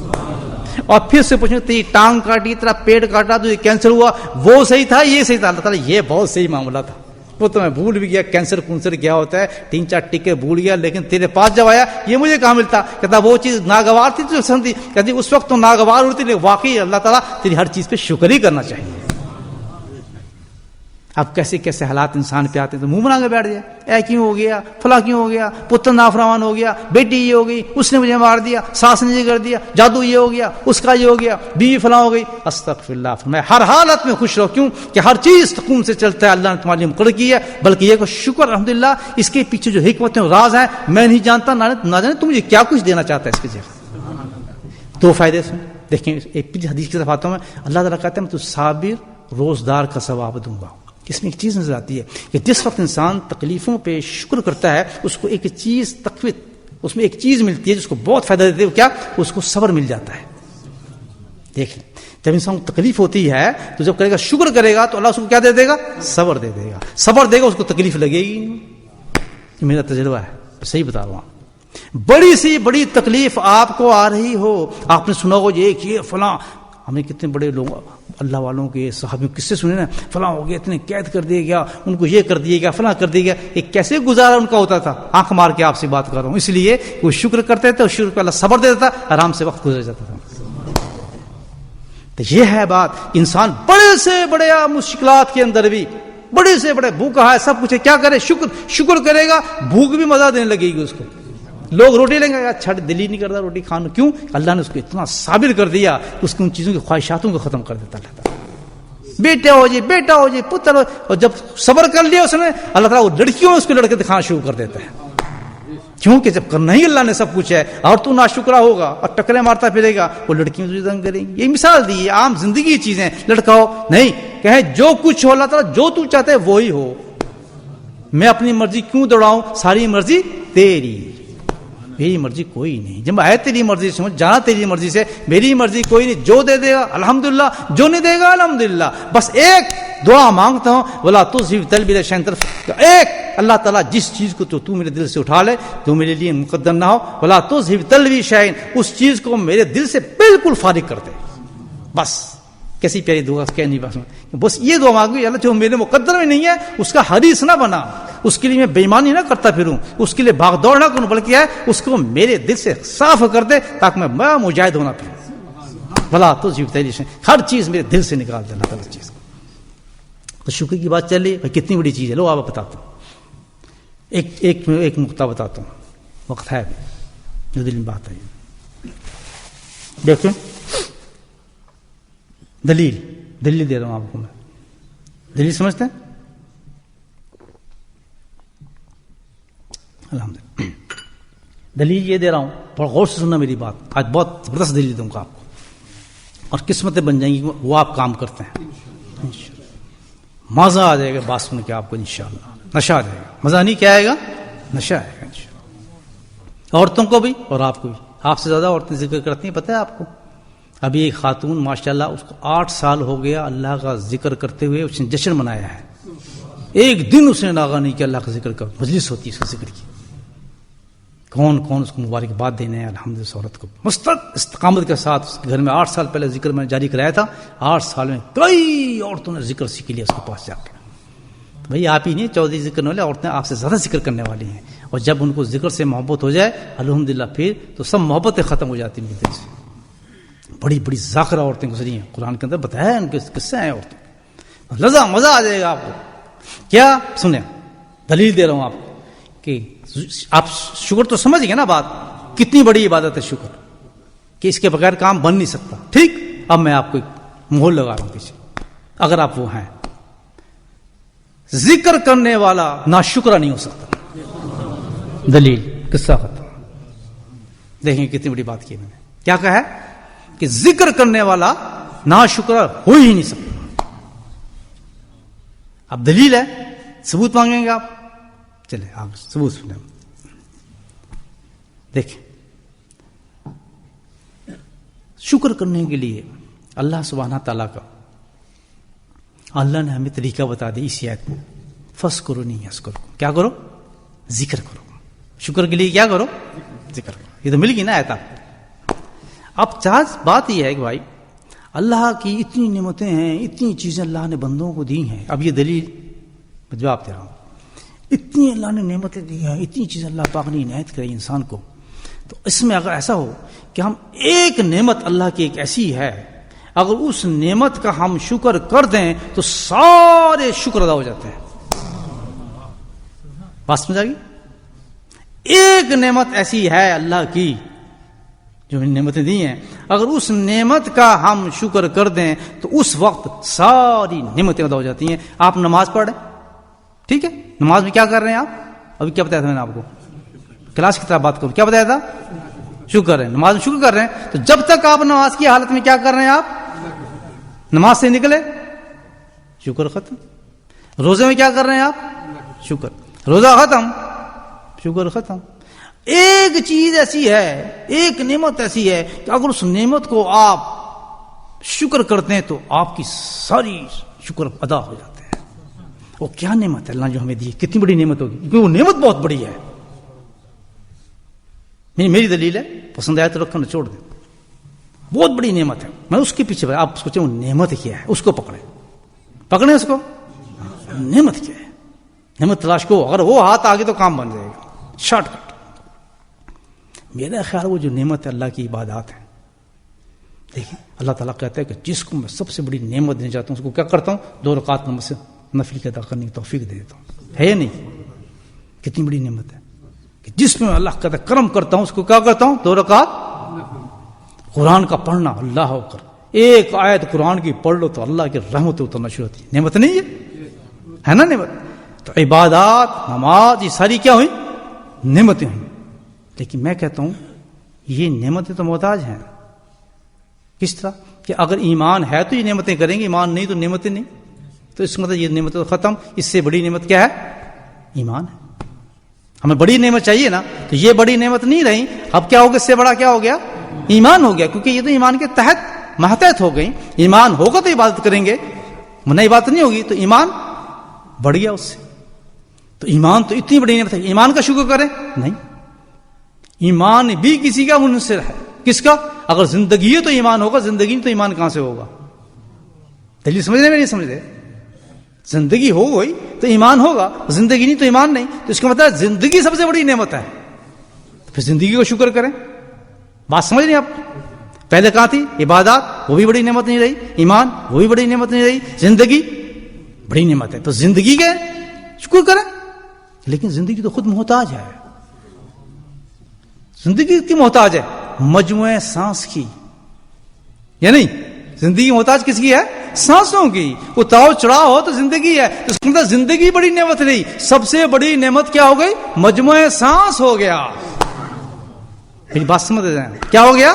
Speaker 1: اور پھر سے پوچھیں تیری ٹانگ کاٹی، تیرا پیٹ کاٹا، تو یہ کینسر ہوا، وہ صحیح تھا یہ صحیح تھا؟ اللہ تعالیٰ یہ بہت صحیح معاملہ تھا، وہ تو میں بھول بھی گیا کینسر کیا ہوتا ہے، 3-4 ٹکے بھول گیا، لیکن تیرے پاس جب آیا یہ مجھے کہاں ملتا. کہتا وہ چیز ناگوار تھی تو پسند تھی. کہتی اس وقت تو ناگوار ہوتی، لیکن واقعی اللہ تعالیٰ تیری ہر چیز پہ شکر ہی کرنا چاہیے. اب کیسے کیسے حالات انسان پہ آتے ہیں تو منہ بنا کے بیٹھ جائے، اے کیوں ہو گیا، فلاں کیوں ہو گیا، پتر نافرمان ہو گیا، بیٹی یہ ہو گئی، اس نے مجھے مار دیا، ساس نے یہ کر دیا، جادو یہ ہو گیا، اس کا یہ ہو گیا، بیوی فلاں ہو گئی. استغفر اللہ. فرمایا ہر حالت میں خوش رہو. کیوں کہ ہر چیز سکون سے چلتا ہے، اللہ نے تمہارے لیے مقرر کی ہے. بلکہ یہ کہ شکر الحمدللہ، اس کے پیچھے جو حکمتیں اور راز ہیں میں نہیں جانتا، نہ جانے تم مجھے کیا کچھ دینا چاہتا ہے اس کے جگہ. 2 فائدے اس میں دیکھیں. ایک حدیث کی طرف آتا ہوں میں، اللہ تعالیٰ کہتے ہیں میں تو صابر روزدار کا ثواب دوں گا. اس میں ایک چیز نظر آتی ہے کہ جس وقت انسان تکلیفوں پہ شکر کرتا ہے اس کو ایک چیز تقویت، اس میں ایک چیز ملتی ہے جس کو بہت فائدہ دیتی ہے. کیا؟ اس کو صبر مل جاتا ہے. دیکھ جب انسان کو تکلیف ہوتی ہے تو جب کرے گا شکر کرے گا تو اللہ اس کو کیا دے دے گا؟ صبر دے دے گا. صبر دے گا اس کو تکلیف لگے گی نہیں. یہ میرا تجربہ ہے، صحیح بتا رہا ہوں. بڑی سی بڑی تکلیف آپ کو آ رہی ہو، آپ نے سنا ہو یہ فلاں، ہم نے کتنے بڑے لوگ اللہ والوں کے صحابیوں کس سے سنے نا، فلاں ہو گیا، اتنے قید کر دیا گیا، ان کو یہ کر دیا گیا، فلاں کر دیا گیا. ایک کیسے گزارا ان کا ہوتا تھا، آنکھ مار کے آپ سے بات کر رہا ہوں. اس لیے وہ شکر کرتے تھے اور شکر پہ اللہ صبر دیتا تھا، آرام سے وقت گزر جاتا تھا. تو یہ ہے بات. انسان بڑے سے بڑے مشکلات کے اندر بھی، بڑے سے بڑے بھوکا ہے، سب کچھ ہے، کیا کرے؟ شکر کرے گا، بھوک بھی مزہ دینے لگے گی اس کو. لوگ روٹی لیں گے، اچھا دل ہی نہیں کرتا روٹی کھانا. کیوں؟ اللہ نے اس کو اتنا صابر کر دیا، اس کی ان چیزوں کی خواہشاتوں کو ختم کر دیتا. اللہ تعالیٰ بیٹا ہو جی، بیٹا ہو جی، پتر ہو، اور جب صبر کر لیا اس نے، اللہ تعالیٰ وہ لڑکیوں میں اس کو لڑکے دکھانا شروع کر دیتا ہے. کیونکہ جب کرنا ہی اللہ نے سب کچھ ہے اور تو ناشکرا ہوگا اور ٹکرے مارتا پھرے گا، وہ لڑکیوں سے تنگ کریں گی. یہ مثال دی ہے، عام زندگی کی چیزیں. لڑکا ہو نہیں کہیں جو کچھ ہو اللہ تعالیٰ جو تو چاہتے ہے وہی ہو، میں اپنی مرضی کیوں دوڑاؤں، ساری مرضی تیری، میری مرضی کوئی نہیں. جب ہے تیری مرضی سے جانا تیری مرضی سے، میری مرضی کوئی نہیں. جو دے دے گا الحمدللہ، جو نہیں دے گا الحمدللہ. بس ایک دعا مانگتا ہوں، ولا تذهب قلبي شيئا، ایک اللہ تعالیٰ جس چیز کو تو میرے دل سے اٹھا لے تو میرے لیے مقدر نہ ہو. ولا تذهب قلبي شيئا، اس چیز کو میرے دل سے بالکل فارغ کر دے. بس کیسی پیاری دعا کہنی، بس یہ دعا مانگو، اللہ جو میرے مقدر میں نہیں ہے اس کا حریص نہ بنا، اس کے لیے میں بےایمانی نہ کرتا پھروں، اس کے لیے بھاگ دوڑ نہ کروں، بلکہ ہے اس کو میرے دل سے صاف کر دے تاکہ میں مجاہد ہونا پھروں. بھلا تو ہر چیز میرے دل سے نکال دے اللہ تعالیٰ چیز. تو شکر کی بات چل رہی ہے، کتنی بڑی چیز ہے. لو آپ بتاتا ہوں، ایک نقطہ بتاتا ہوں، وقت ہے جو دل میں بات ہے. دیکھیں دلیل دے رہا ہوں آپ کو میں. دلیل سمجھتے ہیں؟ الحمدللہ دلیل یہ دے رہا ہوں، بڑا غور سے سننا میری بات. آج بہت زبردست دلیل دوں گا آپ کو، اور قسمتیں بن جائیں گی وہ آپ کام کرتے ہیں. مزہ آ جائے گا بات سن کے آپ کو انشاءاللہ. نشہ آ جائے گا. مزہ نہیں کیا آئے گا؟ نشہ آئے گا انشاءاللہ. عورتوں کو بھی اور آپ کو بھی. آپ سے زیادہ عورتیں ذکر کرتی ہیں، پتہ ہے آپ کو. ابھی ایک خاتون ماشاءاللہ اس کو 8 سال ہو گیا اللہ کا ذکر کرتے ہوئے، اس نے جشن منایا ہے. ایک دن اس نے ناغا نہیں کیا اللہ کا ذکر کر. مجلس ہوتی ہے اس کا ذکر کی، کون کون اس کو مبارکباد دینے ہیں الحمدللہ. اس عورت کو مستقل استقامت کے ساتھ اس کے گھر میں 8 سال پہلے ذکر میں جاری کرایا تھا. 8 سال میں کئی عورتوں نے ذکر سیکھ لیا اس کے پاس جا کے. بھائی آپ ہی نہیں، 14 ذکر والے عورتیں آپ سے زیادہ ذکر کرنے والی ہیں. اور جب ان کو ذکر سے محبت ہو جائے الحمدللہ پھر تو سب محبتیں ختم ہو جاتی ہیں دل سے. بڑی بڑی ذاکرہ عورتیں گزری ہیں، قرآن کے اندر بتایا ان کے قصے ہیں عورتوں. لذا مزہ آ جائے گا آپ کو. کیا سنیں، دلیل دے رہا ہوں آپ کو کہ آپ شکر تو سمجھ گئے نا بات. کتنی بڑی عبادت ہے شکر، کہ اس کے بغیر کام بن نہیں سکتا. ٹھیک، اب میں آپ کو ایک مہر لگا رہا ہوں پیچھے. اگر آپ وہ ہیں، ذکر کرنے والا ناشکرا نہیں ہو سکتا. دلیل قصہ ختم. دیکھیں کتنی بڑی بات کی میں نے. کیا کہا ہے کہ ذکر کرنے والا ناشکرا ہو ہی نہیں سکتا. اب دلیل ہے، ثبوت مانگیں گے آپ. چلے آپ ثبوت سنیں. دیکھیں شکر کرنے کے لیے اللہ سبحانہ تعالیٰ کا، اللہ نے ہمیں طریقہ بتا دی اس آیت میں. فَاذْكُرُونِي أَذْكُرْكُمْ. کیا کرو؟ ذکر کرو. شکر کے لیے کیا کرو؟ ذکر کرو. یہ تو مل گئی نا آیت آپ کو. اب چاہت بات یہ ہے کہ بھائی اللہ کی اتنی نعمتیں ہیں، اتنی چیزیں اللہ نے بندوں کو دی ہیں. اب یہ دلیل جواب دے رہا ہوں. اتنی اللہ نے نعمتیں دی ہیں، اتنی چیزیں اللہ پاک نے عنایت کرائی انسان کو. تو اس میں اگر ایسا ہو کہ ہم ایک نعمت اللہ کی ایک ایسی ہے، اگر اس نعمت کا ہم شکر کر دیں تو سارے شکر ادا ہو جاتے ہیں. بات سمجھ آ گئی؟ ایک نعمت ایسی ہے اللہ کی جو نعمتیں دی ہیں، اگر اس نعمت کا ہم شکر کر دیں تو اس وقت ساری نعمتیں ادا ہو جاتی ہیں. آپ نماز پڑھ رہے ہیں، ٹھیک ہے، نماز میں کیا کر رہے ہیں آپ؟ ابھی کیا بتایا تھا میں نے آپ کو؟ کلاس کی طرح بات کروں. کیا بتایا تھا؟ شکر ہے. نماز میں شکر کر رہے ہیں. تو جب تک آپ نماز کی حالت میں کیا کر رہے ہیں؟ آپ نماز سے نکلے شکر ختم. روزے میں کیا کر رہے ہیں آپ؟ شکر. روزہ ختم، شکر ختم. ایک چیز ایسی ہے، ایک نعمت ایسی ہے کہ اگر اس نعمت کو آپ شکر کرتے ہیں تو آپ کی ساری شکر ادا ہو جاتے ہیں. وہ کیا نعمت ہے اللہ جو ہمیں دی؟ کتنی بڑی نعمت ہوگی، کیونکہ وہ نعمت بہت بڑی ہے. میری دلیل ہے، پسند آیا تو رکھنا، چھوڑ دیں. بہت بڑی نعمت ہے. میں اس کے پیچھے آپ سوچیں وہ نعمت کیا ہے، اس کو پکڑیں اس کو. نعمت کیا ہے؟ نعمت تلاش کو. اگر وہ ہاتھ آگے تو کام بن جائے گا. Short cut. میرا خیال وہ جو نعمت ہے اللہ کی عبادات ہے. دیکھیں اللہ تعالیٰ کہتا ہے کہ جس کو میں سب سے بڑی نعمت دینا چاہتا ہوں اس کو کیا کرتا ہوں؟ 2 رکعت نماز سے نفل کی ادا کرنے کی توفیق دے دیتا ہوں. ہے یا نہیں؟ کتنی بڑی نعمت ہے کہ جس میں اللہ کا کرم کرتا ہوں اس کو کیا کرتا ہوں؟ 2 رکعت. قرآن کا پڑھنا، اللہ اکبر، ایک آیت قرآن کی پڑھ لو تو اللہ کی رحمت اترنا شروع ہوتی ہے. نعمت نہیں ہے نا نعمت؟ تو عبادات، نماز، یہ ساری کیا ہوئی؟ نعمتیں ہیں. لیکن میں کہتا ہوں یہ نعمتیں تو محتاج ہیں. کس طرح کہ اگر ایمان ہے تو یہ نعمتیں کریں گے، ایمان نہیں تو نعمتیں نہیں. تو اس مطلب یہ نعمت تو ختم. اس سے بڑی نعمت کیا ہے؟ ایمان ہے. ہمیں بڑی نعمت چاہیے نا، تو یہ بڑی نعمت نہیں رہی. اب کیا ہوگا؟ اس سے بڑا کیا ہو گیا؟ ایمان ہو گیا. کیونکہ یہ تو ایمان کے تحت ماتحت ہو گئی. ایمان ہوگا تو عبادت کریں گے، نہ عبادت نہیں ہوگی تو ایمان بڑھ گیا اس سے. تو ایمان تو اتنی بڑی نعمت ہے. ایمان کا شکر کریں؟ نہیں. ایمان بھی کسی کا منحصر ہے. کس کا؟ اگر زندگی ہے تو ایمان ہوگا، زندگی نہیں تو ایمان کہاں سے ہوگا؟ دلیل سمجھ رہے میں نہیں سمجھ رہے؟ زندگی ہو گئی تو ایمان ہوگا، زندگی نہیں تو ایمان نہیں. تو اس کا مطلب زندگی سب سے بڑی نعمت ہے. پھر زندگی کو شکر کریں. بات سمجھ رہے ہیں آپ؟ پہلے کہاں تھی؟ عبادات، وہ بھی بڑی نعمت نہیں رہی. ایمان، وہ بھی بڑی نعمت نہیں رہی. زندگی بڑی نعمت ہے. تو زندگی کے شکر کریں. لیکن زندگی تو خود محتاج ہے. زندگی کی محتاج ہے مجموعہ سانس کی، یا نہیں؟ زندگی محتاج کس کی ہے؟ سانسوں کی. اتاؤ چڑھاؤ ہو تو زندگی ہے. تو اس کے اندر زندگی بڑی نعمت نہیں, سب سے بڑی نعمت کیا ہو گئی؟ مجموعہ سانس ہو گیا. میری بات سمجھ جائیں, کیا ہو گیا؟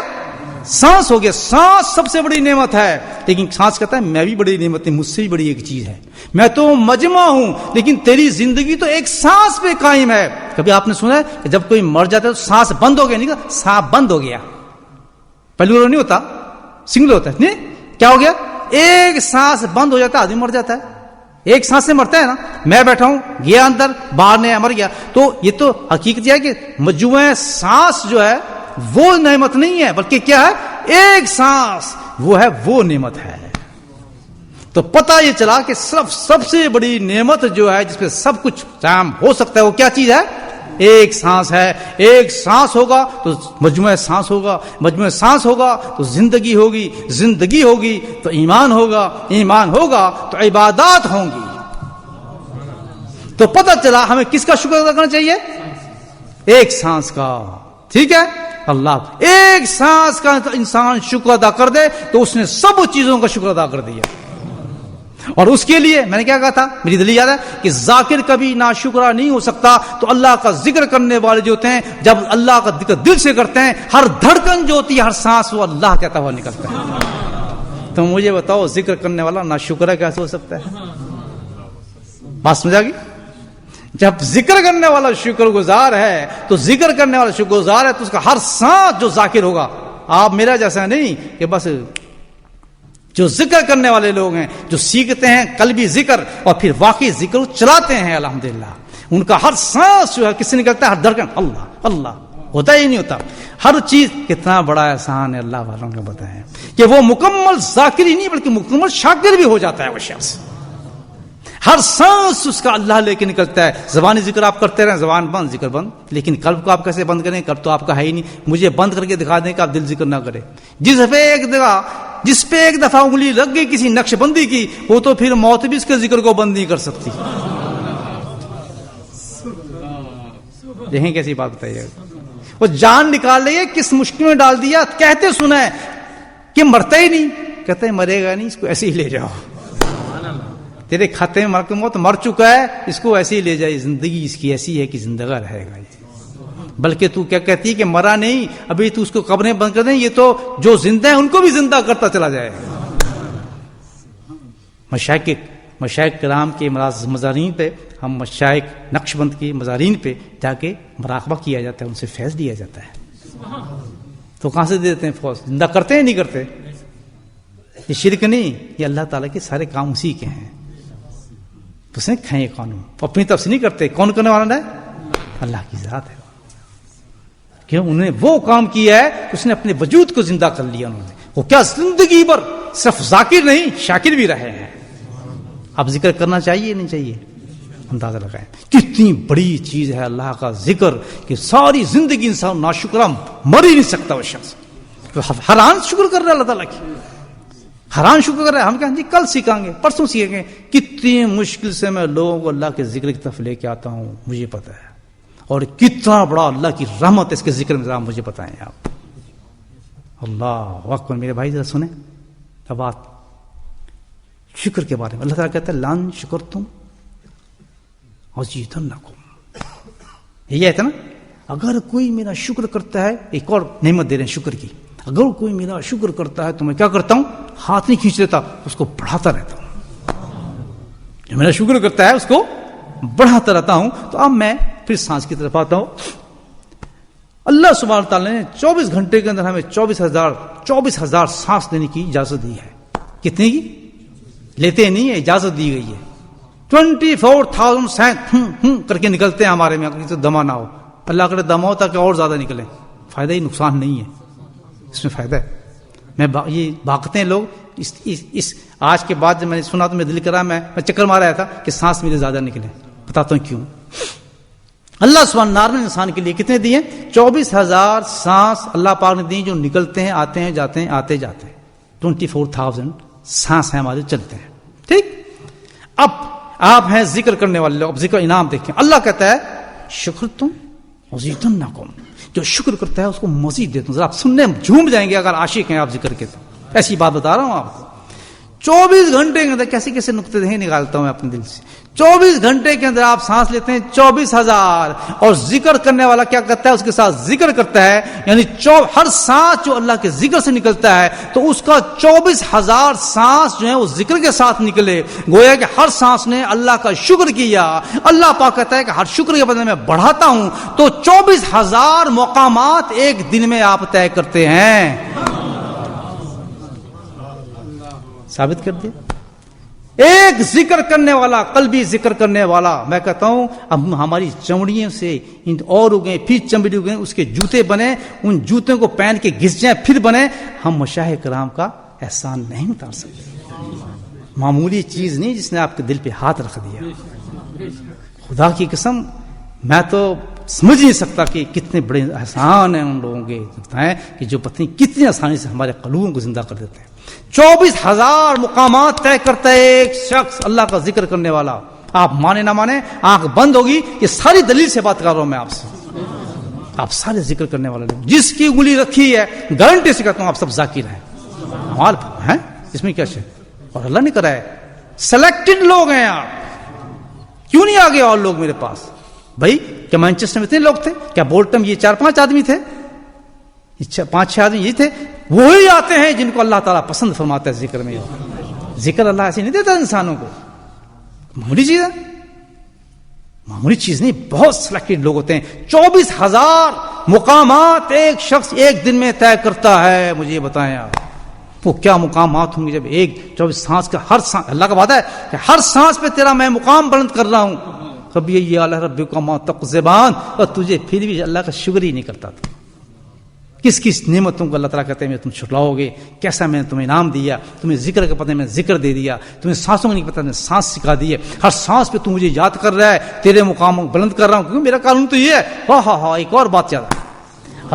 Speaker 1: سانس ہو گیا. سانس سب سے بڑی نعمت ہے. لیکن سانس کہتا ہے میں بھی بڑی نعمت نہیں, مجھ سے بھی بڑی ایک چیز ہے, میں تو مجمع ہوں, لیکن تیری زندگی تو ایک سانس پہ قائم ہے. کبھی آپ نے سنا ہے کہ جب کوئی مر جاتا ہے تو سانس بند ہو گیا؟ نہیں کہا سانس بند ہو گیا, پلورل نہیں ہوتا, سنگل ہوتا ہے. نہیں, کیا ہو گیا؟ ایک سانس بند ہو جاتا ہے, آدمی مر جاتا ہے. ایک سانس سے مرتا ہے نا. میں بیٹھا ہوں, گیا اندر, باہر نے مر گیا. تو یہ تو حقیقت یہ ہے کہ مجموعہ سانس جو ہے وہ نعمت نہیں ہے, بلکہ کیا ہے؟ ایک سانس وہ ہے, وہ نعمت ہے. تو پتہ یہ چلا کہ سب سے بڑی نعمت جو ہے جس پہ سب کچھ کام ہو سکتا ہے وہ کیا چیز ہے؟ ایک سانس ہے. ایک سانس ہوگا تو مجموعہ سانس ہوگا, مجموعہ سانس ہوگا تو زندگی ہوگی, زندگی ہوگی تو ایمان ہوگا, ایمان ہوگا تو عبادات ہوں گی. تو پتہ چلا ہمیں کس کا شکر ادا کرنا چاہیے؟ ایک سانس کا. ٹھیک ہے, اللہ ایک سانس کا انسان شکر ادا کر دے تو اس نے سب چیزوں کا شکر ادا کر دیا. اور اس کے لیے میں نے کیا کہا تھا, میری دل یاد ہے کہ ذاکر کبھی ناشکرا نہیں ہو سکتا. تو اللہ کا ذکر کرنے والے جو ہوتے ہیں, جب اللہ کا ذکر دل سے کرتے ہیں, ہر دھڑکن جو ہوتی ہے, ہر سانس وہ اللہ کہتا ہوا نکلتا ہے. تو مجھے بتاؤ ذکر کرنے والا ناشکرا کیسے ہو سکتا ہے؟ بات سمجھا گی؟ جب ذکر کرنے والا شکر گزار ہے تو ذکر کرنے والا شکر گزار ہے تو اس کا ہر سانس جو ذاکر ہوگا. آپ میرا جیسا نہیں کہ بس جو ذکر کرنے والے لوگ ہیں, جو سیکھتے ہیں قلبی ذکر اور پھر واقعی ذکر چلاتے ہیں, الحمدللہ ان کا ہر سانس جو ہے کس سے نکلتا ہے؟ ہر دھڑکن اللہ اللہ ہوتا ہی نہیں ہوتا. ہر چیز کتنا بڑا احسان ہے اللہ والوں کو بتائیں کہ وہ مکمل ذاکر ہی نہیں بلکہ مکمل شاکر بھی ہو جاتا ہے وہ شخص. ہر سانس اس کا اللہ لے کے نکلتا ہے. زبانی ذکر آپ کرتے رہیں, زبان بند, ذکر بند, لیکن قلب کو آپ کیسے بند کریں؟ قلب تو آپ کا ہے ہی نہیں. مجھے بند کر کے دکھا دیں کہ آپ دل ذکر نہ کرے. جس پہ ایک دفعہ انگلی لگ گئی کسی نقش بندی کی, وہ تو پھر موت بھی اس کے ذکر کو بند نہیں کر سکتی. دیکھیں کیسی بات بتائیے. وہ جان نکال لے, کس مشکل میں ڈال دیا. کہتے سنا ہے کہ مرتا ہی نہیں, کہتے ہیں مرے گا نہیں, اس کو ایسے ہی لے جاؤ. تیرے کھاتے میں موت مر چکا ہے, اس کو ایسے ہی لے جائے. زندگی اس کی ایسی ہے کہ زندگا رہے گا. بلکہ تو کیا کہتی ہے کہ مرا نہیں, ابھی تو اس کو قبریں بند کر دیں, یہ تو جو زندہ ہیں ان کو بھی زندہ کرتا چلا جائے. مشائخ کرام کے مزارین پہ, ہم مشائخ نقش بند کی مزارین پہ جا کے مراقبہ کیا جاتا ہے, ان سے فیض لیا جاتا ہے. تو کہاں سے دیتے ہیں فیض؟ زندہ کرتے ہیں نہیں کرتے؟ یہ شرک نہیں, یہ اللہ تعالیٰ کے سارے کام اسی کے ہیں. تو اس نے کھائیں یہ قانون اپنی طرف سے نہیں کرتے. کون کرنے والا ہے؟ اللہ کی ذات ہے. کیوں؟ انہوں نے وہ کام کیا ہے کہ اس نے اپنے وجود کو زندہ کر لیا. انہوں نے وہ کیا زندگی بھر صرف ذاکر نہیں شاکر بھی رہے ہیں. اب ذکر کرنا چاہیے نہیں چاہیے؟ اندازہ لگائیں کتنی بڑی چیز ہے اللہ کا ذکر کہ ساری زندگی انسان ناشکرا مر ہی نہیں سکتا. وہ شخص حیران شکر کر رہا ہے اللہ تعالیٰ کی, حیران شکر کر رہا ہے. ہم کہیں جی کل سیکھیں گے, پرسوں سیکھیں گے. کتنی مشکل سے میں لوگوں کو اللہ کے ذکر کی طرف لے کے آتا ہوں, مجھے پتا ہے. اور کتنا بڑا اللہ کی رحمت اس کے ذکر میں, مجھے بتائیں آپ. اللہ اکبر. میرے بھائی ذرا سنیں اب بات شکر کے بارے میں. اللہ تعالیٰ کہتا ہے لان شکر تم ازیدنکم. یہ ہے نا, اگر کوئی میرا شکر کرتا ہے, ایک اور نعمت دے رہے ہیں شکر کی, اگر کوئی میرا شکر کرتا ہے تو میں کیا کرتا ہوں؟ ہاتھ نہیں کھینچ لیتا, اس کو بڑھاتا رہتا ہوں. جو میرا شکر کرتا ہے اس کو بڑھاتا رہتا ہوں. تو اب میں پھر سانس کی طرف آتا ہوں. اللہ سبحانہ تعالیٰ نے 24 گھنٹے کے اندر ہمیں 24,000 سانس لینے کی اجازت دی ہے. کتنے کی؟ لیتے نہیں ہے, اجازت دی گئی ہے. 24,000 سینس کر کے نکلتے ہیں ہمارے میں, کسی دما نہ ہو. اللہ کرے دما ہو تاکہ اور زیادہ نکلیں. فائدہ ہی نقصان نہیں ہے, اس میں فائدہ ہے. یہ بھاگتے ہیں لوگ. اس آج کے بعد جب میں نے سنا تو میں دل کرا, میں چکر مار رہا تھا کہ سانس میرے زیادہ نکلے. بتاتا ہوں کیوں. اللہ سبحانہ نے انسان کے لیے کتنے دیے؟ 24,000 سانس اللہ پاک نے دی, جو نکلتے ہیں, آتے ہیں, جاتے ہیں, آتے جاتے ہیں. 24,000 سانس ہیں ہمارے, چلتے ہیں. ٹھیک. اب آپ ہیں ذکر کرنے والے لوگ. اب ذکر انعام دیکھیں. اللہ کہتا ہے شکر تم ازیدنکم, جو شکر کرتا ہے اس کو مزید دیتا ہوں. ذرا آپ سننے جھوم جائیں گے اگر عاشق ہیں آپ ذکر کے. تو ایسی بات بتا رہا ہوں آپ کو. 24 گھنٹے کے اندر کیسے کیسے نقطے نہیں نکالتا ہوں میں اپنے دل سے. 24 گھنٹے کے اندر آپ سانس لیتے ہیں 24,000 اور ذکر کرنے والا کیا کرتا ہے اس کے ساتھ ذکر کرتا ہے, یعنی ہر سانس جو اللہ کے ذکر سے نکلتا ہے تو اس کا 24,000 سانس جو ہے وہ ذکر کے ساتھ نکلے. گویا کہ ہر سانس نے اللہ کا شکر کیا. اللہ پاک کہتا ہے کہ ہر شکر کے بدلے میں بڑھاتا ہوں. تو 24,000 مقامات ایک دن میں آپ طے کرتے ہیں. ثابت کر دیا. ایک ذکر کرنے والا, قلبی ذکر کرنے والا, میں کہتا ہوں اب ہماری چمڑیوں سے اور ہو گئے, پھر چمڑی ہو گئے, اس کے جوتے بنے, ان جوتوں کو پہن کے گھس جائیں پھر بنے. ہم مشائخ کرام کا احسان نہیں اتار سکتے. معمولی چیز نہیں جس نے آپ کے دل پہ ہاتھ رکھ دیا. خدا کی قسم میں تو سمجھ نہیں سکتا کہ کتنے بڑے احسان ہیں ان لوگوں کے کہ جو پتہ نہیں کتنی آسانی سے ہمارے قلوبوں کو زندہ کر دیتے ہیں. 24,000 مقامات طے کرتا ہے ایک شخص اللہ کا ذکر کرنے والا. آپ مانے نہ مانے, آنکھ بند ہوگی, یہ ساری دلیل سے بات کر رہا ہوں میں آپ سے. آپ سارے ذکر کرنے والے لوگ جس کی انگلی رکھی ہے گارنٹی سے کہتا ہوں آپ سب ذاکر ہیں. کمال ہیں اس میں کیا ہے, اور اللہ نے کرا ہے. سلیکٹڈ لوگ ہیں آپ. کیوں نہیں آگے اور لوگ میرے پاس؟ بھائی کیا مانچسٹر میں اتنے لوگ تھے؟ کیا بولٹم یہ 4-5 آدمی تھے؟ 5-6 آدمی یہ تھے. وہی آتے ہیں جن کو اللہ تعالیٰ پسند فرماتا ہے ذکر میں. ذکر اللہ ایسے نہیں دیتا انسانوں کو. معمولی چیز ہے, معمولی چیز نہیں. بہت سلیکٹڈ لوگ ہوتے ہیں. 24,000 مقامات ایک شخص ایک دن میں طے کرتا ہے. مجھے یہ بتائیں آپ وہ کیا مقامات ہوں گے جب ایک 24 سانس کا ہر سانس, اللہ کا وعدہ ہے کہ ہر سانس پہ تیرا میں مقام بلند کر رہا ہوں. کبھی یہ اعلی رب کا ما تقزبان, اور تجھے پھر بھی اللہ کا شکر ہی نہیں کرتا تھا. کس کس نعمتوں کو اللہ تعالیٰ کہتے ہیں میں تم چھٹلاؤ گے, کیسا میں نے تمہیں انعام دیا. تمہیں ذکر کا پتہ میں ذکر دے دیا, تمہیں سانسوں کا نہیں پتہ میں سانس سکھا دی ہے. ہر سانس پہ تم مجھے یاد کر رہا ہے, تیرے مقام بلند کر رہا ہوں کیونکہ میرا قانون تو یہ ہے. ہاں ایک اور بات یاد,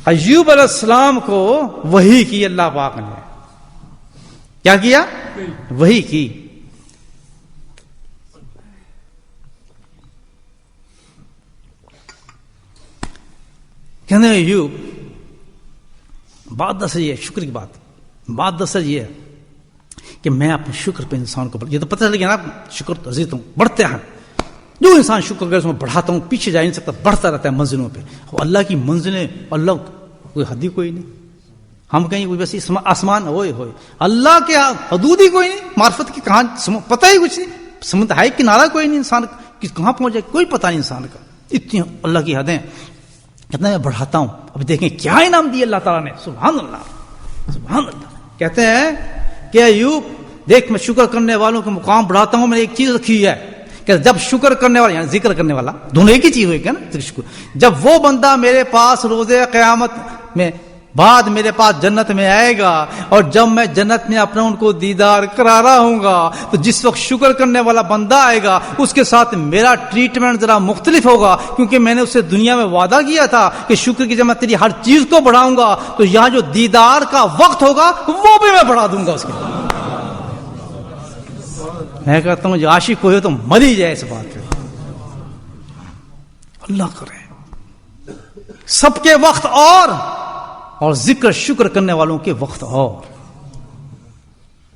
Speaker 1: ایوب علیہ السلام کو وحی کی اللہ پاک نے. کیا کیا؟ وحی کی. کہنے ایوب بات دس یہ شکر کی بات دس یہ ہے کہ میں اپنے شکر پہ انسان کو یہ تو پتہ چل گیا نا, شکر تو عزیز ہوں بڑھتے ہیں. جو انسان شکر کرے اس میں بڑھاتا ہوں, پیچھے جا نہیں سکتا, بڑھتا رہتا ہے منزلوں پہ. اور اللہ کی منزلیں, اللہ کوئی حد ہی کوئی نہیں. ہم کہیں کوئی بس آسمان ہوئے اللہ کے حدود ہی کوئی نہیں. معرفت کی کہاں پتہ ہی کچھ نہیں, سمندر ہے کنارہ کوئی نہیں. انسان کہاں پہنچ جائے کوئی پتہ نہیں انسان کا. اتنی اللہ کی حدیں. کہتے ہیں میں بڑھاتا ہوں. اب دیکھیں کیا انعام دیا اللہ تعالیٰ نے. سبحان اللہ سبحان اللہ. کہتے ہیں کہ ایوب دیکھ میں شکر کرنے والوں کے مقام بڑھاتا ہوں. میں نے ایک چیز رکھی ہے کہ جب شکر کرنے والا یعنی ذکر کرنے والا دونوں ایک ہی چیز ہوئی کیا نا, شکر. جب وہ بندہ میرے پاس روز قیامت میں بعد میرے پاس جنت میں آئے گا اور جب میں جنت میں اپنا ان کو دیدار کرا رہا ہوں گا تو جس وقت شکر کرنے والا بندہ آئے گا اس کے ساتھ میرا ٹریٹمنٹ ذرا مختلف ہوگا, کیونکہ میں نے اسے دنیا میں وعدہ کیا تھا کہ شکر کی جب میں تیری ہر چیز کو بڑھاؤں گا تو یہاں جو دیدار کا وقت ہوگا وہ بھی میں بڑھا دوں گا اس کے. میں کہتا ہوں جو عاشق ہوئے تو مر ہی جائے اس بات پہ. اللہ کرے سب کے وقت اور ذکر شکر کرنے والوں کے وقت اور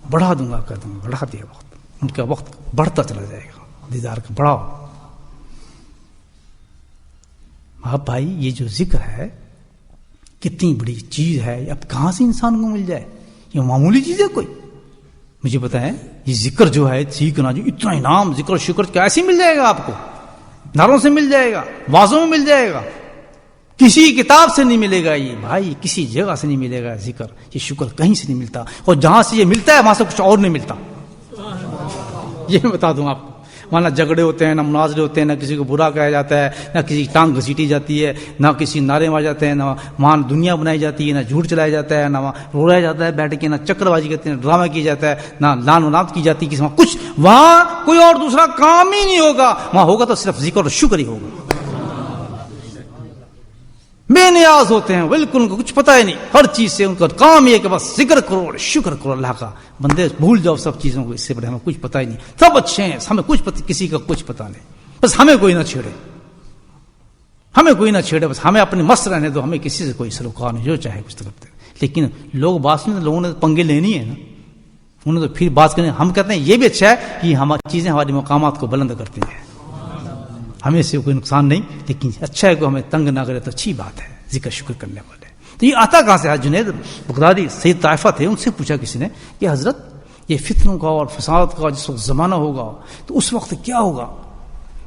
Speaker 1: بڑھا دوں گا. کہتا ہوں بڑھا دیا وقت, ان کا وقت بڑھتا چلا جائے گا. دیدار کا بڑھاؤ. اب بھائی یہ جو ذکر ہے کتنی بڑی چیز ہے. اب کہاں سے انسان کو مل جائے؟ یہ معمولی چیز ہے کوئی؟ مجھے بتائیں یہ ذکر جو ہے سیکھنا, جو اتنا انعام ذکر شکر کیسے مل جائے گا آپ کو؟ ناروں سے مل جائے گا, وعظوں میں مل جائے گا, کسی کتاب سے نہیں ملے گا. یہ بھائی کسی جگہ سے نہیں ملے گا ذکر, یہ شکر کہیں سے نہیں ملتا. اور جہاں سے یہ ملتا ہے وہاں سے کچھ اور نہیں ملتا. یہ میں بتا دوں آپ کو. وہاں نہ جھگڑے ہوتے ہیں, نہ مناظرے ہوتے ہیں, نہ کسی کو برا کہا جاتا ہے, نہ کسی کی ٹانگ گھسیٹی جاتی ہے, نہ کسی نعرے مارے جاتے ہیں, نہ وہاں دنیا بنائی جاتی ہے, نہ جھوٹ چلایا جاتا ہے, نہ وہاں رویا جاتا ہے بیٹھ کے, نہ چکر بازی کرتے ہیں, ڈرامہ کیا جاتا ہے, نہ لان و نات کی جاتی ہے. وہاں کچھ وہاں کوئی اور دوسرا کام ہی نہیں ہوگا. وہاں ہوگا تو صرف ذکر اور شکر ہی ہوگا. بے نیاز ہوتے ہیں بالکل, ان کو کچھ پتہ ہی نہیں. ہر چیز سے ان کا کام یہ کہ بس ذکر کرو اور شکر کرو اللہ کا. بندے بھول جاؤ سب چیزوں کو, اس سے بڑے ہمیں کچھ پتہ ہی نہیں. سب اچھے ہیں, ہمیں کچھ کسی کا کچھ پتہ نہیں. بس ہمیں کوئی نہ چھیڑے, ہمیں کوئی نہ چھیڑے, بس ہمیں اپنے مست رہنے دو. ہمیں کسی سے کوئی سروکار نہیں, جو چاہے کچھ کرتے. لیکن لوگ بات میں لوگوں نے پنگے لینی ہے نا، انہوں نے تو پھر بات کریں. ہم کہتے ہیں یہ بھی اچھا ہے کہ ہماری چیزیں ہمارے مقامات کو بلند کرتی ہیں، ہمیں سے کوئی نقصان نہیں، لیکن اچھا ہے کہ ہمیں تنگ نہ کرے تو اچھی بات ہے، ذکر شکر کرنے والے. تو یہ آتا کہاں سے ہے؟ جنید بغدادی سید طائفہ تھے، ان سے پوچھا کسی نے کہ حضرت یہ فتنوں کا اور فساد کا جس وقت زمانہ ہوگا تو اس وقت کیا ہوگا،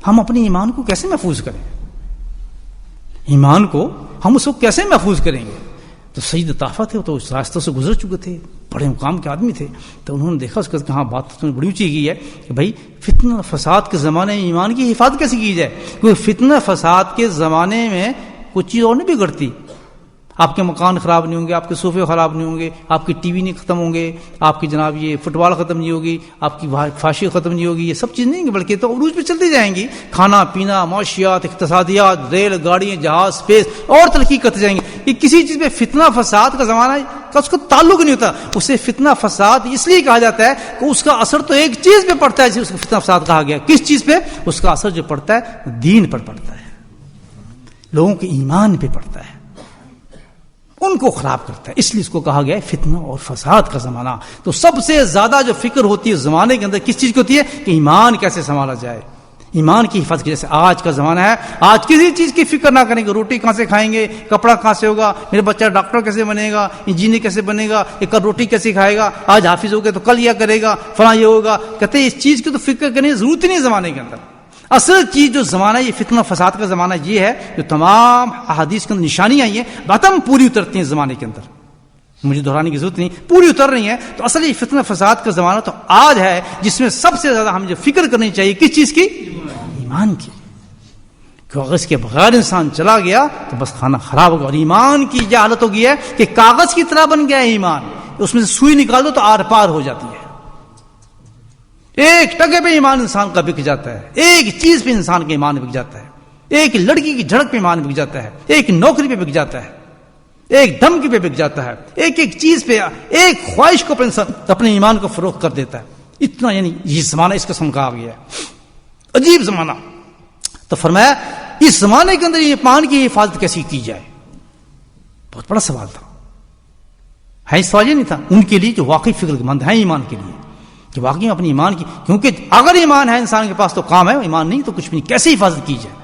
Speaker 1: ہم اپنے ایمان کو کیسے محفوظ کریں، ایمان کو ہم اس وقت کیسے محفوظ کریں گے؟ تو سید طائفہ تھے، تو اس راستوں سے گزر چکے تھے، بڑے مقام کے آدمی تھے. تو انہوں نے دیکھا اس کا کہ ہاں بات بڑی اونچی کی ہے کہ بھائی فتنہ فساد کے زمانے میں ایمان کی حفاظت کیسے کی جائے، کیونکہ فتنہ فساد کے زمانے میں کوئی چیز اور نہیں بگڑتی. آپ کے مکان خراب نہیں ہوں گے، آپ کے صوفے خراب نہیں ہوں گے، آپ کی ٹی وی نہیں ختم ہوں گے، آپ کی جناب یہ فٹ بال ختم نہیں ہوگی، آپ کی فحاشی ختم نہیں ہوگی، یہ سب چیز نہیں، بلکہ تو عروج پہ چلتی جائیں گی. کھانا پینا، معاشیات، اقتصادیات، ریل گاڑیاں، جہاز، اسپیس اور ترقی کرتے جائیں گے. یہ کسی چیز پہ فتنہ فساد کا زمانہ کا اس کا تعلق نہیں ہوتا. اسے فتنہ فساد اس لیے کہا جاتا ہے کہ اس کا اثر تو ایک چیز پہ پڑتا ہے جسے اس کو فتنہ فساد کہا گیا. کس چیز پہ؟ اس کا اثر جو پڑتا ہے دین پر پڑتا ہے، لوگوں کے ایمان پہ پڑتا ہے، ان کو خراب کرتا ہے. اس لیے اس کو کہا گیا ہے فتنہ اور فساد کا زمانہ. تو سب سے زیادہ جو فکر ہوتی ہے زمانے کے اندر کس چیز کی ہوتی ہے کہ ایمان کیسے سنبھالا جائے، ایمان کی حفاظت کی. جیسے آج کا زمانہ ہے، آج کسی چیز کی فکر نہ کریں گے، روٹی کہاں سے کھائیں گے، کپڑا کہاں سے ہوگا، میرا بچہ ڈاکٹر کیسے بنے گا، انجینئر کیسے بنے گا، ایک کل روٹی کیسے کھائے گا، آج حافظ ہو گئے تو کل یہ کرے گا، فلاں یہ ہوگا. کہتے ہیں اس چیز کی تو فکر کرنے کی ضرورت ہی نہیں زمانے کے اندر. اصل چیز جو زمانہ ہے یہ فتنہ فساد کا زمانہ یہ ہے جو تمام احادیث کے اندر نشانیاں آئی ہیں، باتیں پوری اترتی ہیں زمانے کے اندر، مجھے دہرانے کی ضرورت نہیں، پوری اتر رہی ہیں. تو اصل یہ فتنہ فساد کا زمانہ تو آج ہے جس میں سب سے زیادہ ہمیں جو فکر کرنی چاہیے کس چیز کی؟ ایمان کی. کاغذ کے بغیر انسان چلا گیا تو بس کھانا خراب ہوگا. اور ایمان کی یہ حالت ہو گئی ہے کہ کاغذ کی طرح بن گیا ہے ایمان، اس میں سے سوئی نکال دو تو آر پار ہو جاتی ہے. ایک ٹکے پہ ایمان انسان کا بک جاتا ہے، ایک چیز پہ انسان کا ایمان بک جاتا ہے، ایک لڑکی کی جھڑک پہ ایمان بک جاتا ہے، ایک نوکری پہ بک جاتا ہے، ایک دھمکی پہ بک جاتا ہے، ایک چیز پہ، ایک خواہش کو انسان اپنے ایمان کو فروخت کر دیتا ہے. اتنا یعنی یہ زمانہ اس قسم کا آ گیا ہے، عجیب زمانہ. تو فرمایا اس زمانے کے اندر ایمان کی حفاظت کیسی کی جائے، بہت بڑا سوال تھا. ہے سوال یہ نہیں تھا ان کے لیے جو واقعی فکر مند ہیں ایمان کے لیے کہ واقعی اپنی ایمان کی، کیونکہ اگر ایمان ہے انسان کے پاس تو کام ہے، ایمان نہیں تو کچھ بھی نہیں، کیسے حفاظت کی جائے.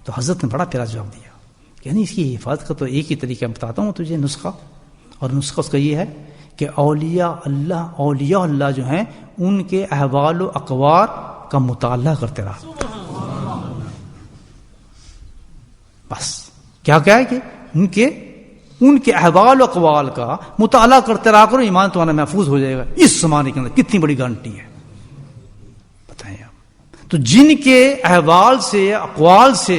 Speaker 1: تو حضرت نے بڑا پیارا جواب دیا کہ نہیں اس کی حفاظت کا تو ایک ہی طریقہ بتاتا ہوں تجھے نسخہ، اور نسخہ اس کا یہ ہے کہ اولیاء اللہ جو ہیں ان کے احوال و اقوال کا مطالعہ کرتے رہا. بس کیا ہے کہ ان کے احوال و اقوال کا مطالعہ کرتے رہا کرو، ایمان تمہارا محفوظ ہو جائے گا. اس زمانے کے اندر کتنی بڑی گارنٹی ہے بتائیں آپ. تو جن کے احوال سے اقوال سے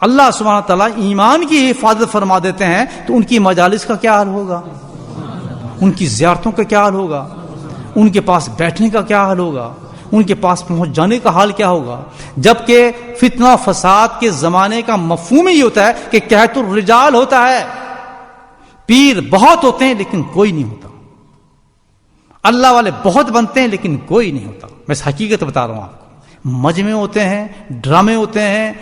Speaker 1: اللہ سبحانہ تعالیٰ ایمان کی حفاظت فرما دیتے ہیں تو ان کی مجالس کا کیا حال ہوگا، ان کی زیارتوں کا کیا حال ہوگا، ان کے پاس بیٹھنے کا کیا حال ہوگا، ان کے پاس پہنچ جانے کا حال کیا ہوگا. جبکہ فتنہ فساد کے زمانے کا مفہوم ہی ہوتا ہے کہ کہت الرجال ہوتا ہے، پیر بہت ہوتے ہیں لیکن کوئی نہیں ہوتا، اللہ والے بہت بنتے ہیں لیکن کوئی نہیں ہوتا. میں اس حقیقت بتا رہا ہوں آپ کو. مجمع ہوتے ہیں، ڈرامے ہوتے ہیں،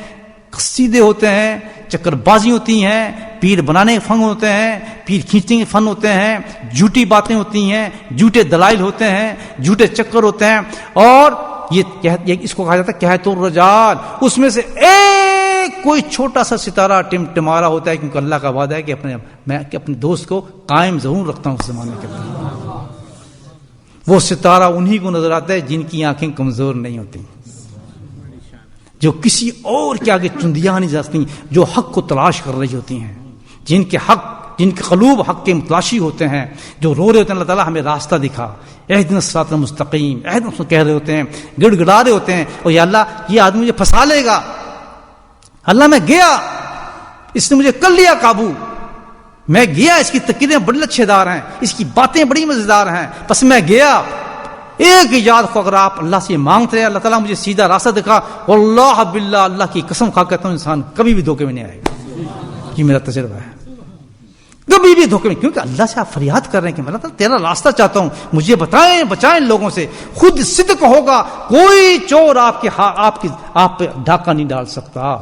Speaker 1: قصیدے ہوتے ہیں، چکر بازی ہوتی ہیں، پیر بنانے کے فن ہوتے ہیں، پیر کھینچنے کے فن ہوتے ہیں، جھوٹی باتیں ہوتی ہیں، جھوٹے دلائل ہوتے ہیں، جھوٹے چکر ہوتے ہیں. اور یہ اس کو کہا جاتا ہے کہت الرجال. اس میں سے ایک کوئی چھوٹا سا ستارہ ٹمٹمارا ہوتا ہے، کیونکہ اللہ کا وعدہ ہے کہ میں اپنے دوست کو قائم ضرور رکھتا ہوں اس زمانے کے اندر. وہ ستارہ انہی کو نظر آتا ہے جن کی آنکھیں کمزور نہیں ہوتی، جو کسی اور کے آگے چندیاں نہیں جاتی، جو حق کو تلاش کر رہی ہوتی ہیں، جن کے قلوب حق کے متلاشی ہوتے ہیں، جو رو رہے ہوتے ہیں اللہ تعالیٰ ہمیں راستہ دکھا، اہدنا الصراط المستقیم، اہدنا کہہ رہے ہوتے ہیں، گڑ گڑا رہے ہوتے ہیں، اور یا اللہ یہ آدمی مجھے پھنسا لے گا، اللہ میں گیا، اس نے مجھے کر لیا قابو، میں گیا، اس کی تقریریں بڑی لچھے دار ہیں، اس کی باتیں بڑی مزیدار ہیں، بس میں گیا. ایک یاد کو اگر آپ اللہ سے مانگتے ہیں اللہ تعالیٰ مجھے سیدھا راستہ دکھا، واللہ باللہ اللہ کی قسم کھا کہتا ہوں انسان کبھی بھی دھوکے میں نہیں آئے گا. یہ میرا تجربہ ہے، کبھی بھی دھوکے میں. کیونکہ اللہ سے آپ فریاد کر رہے ہیں کہ اللہ تعالیٰ تیرا راستہ چاہتا ہوں، مجھے بچائیں لوگوں سے. خود صدق ہوگا، کوئی چور آپ پہ ڈاکہ نہیں ڈال سکتا.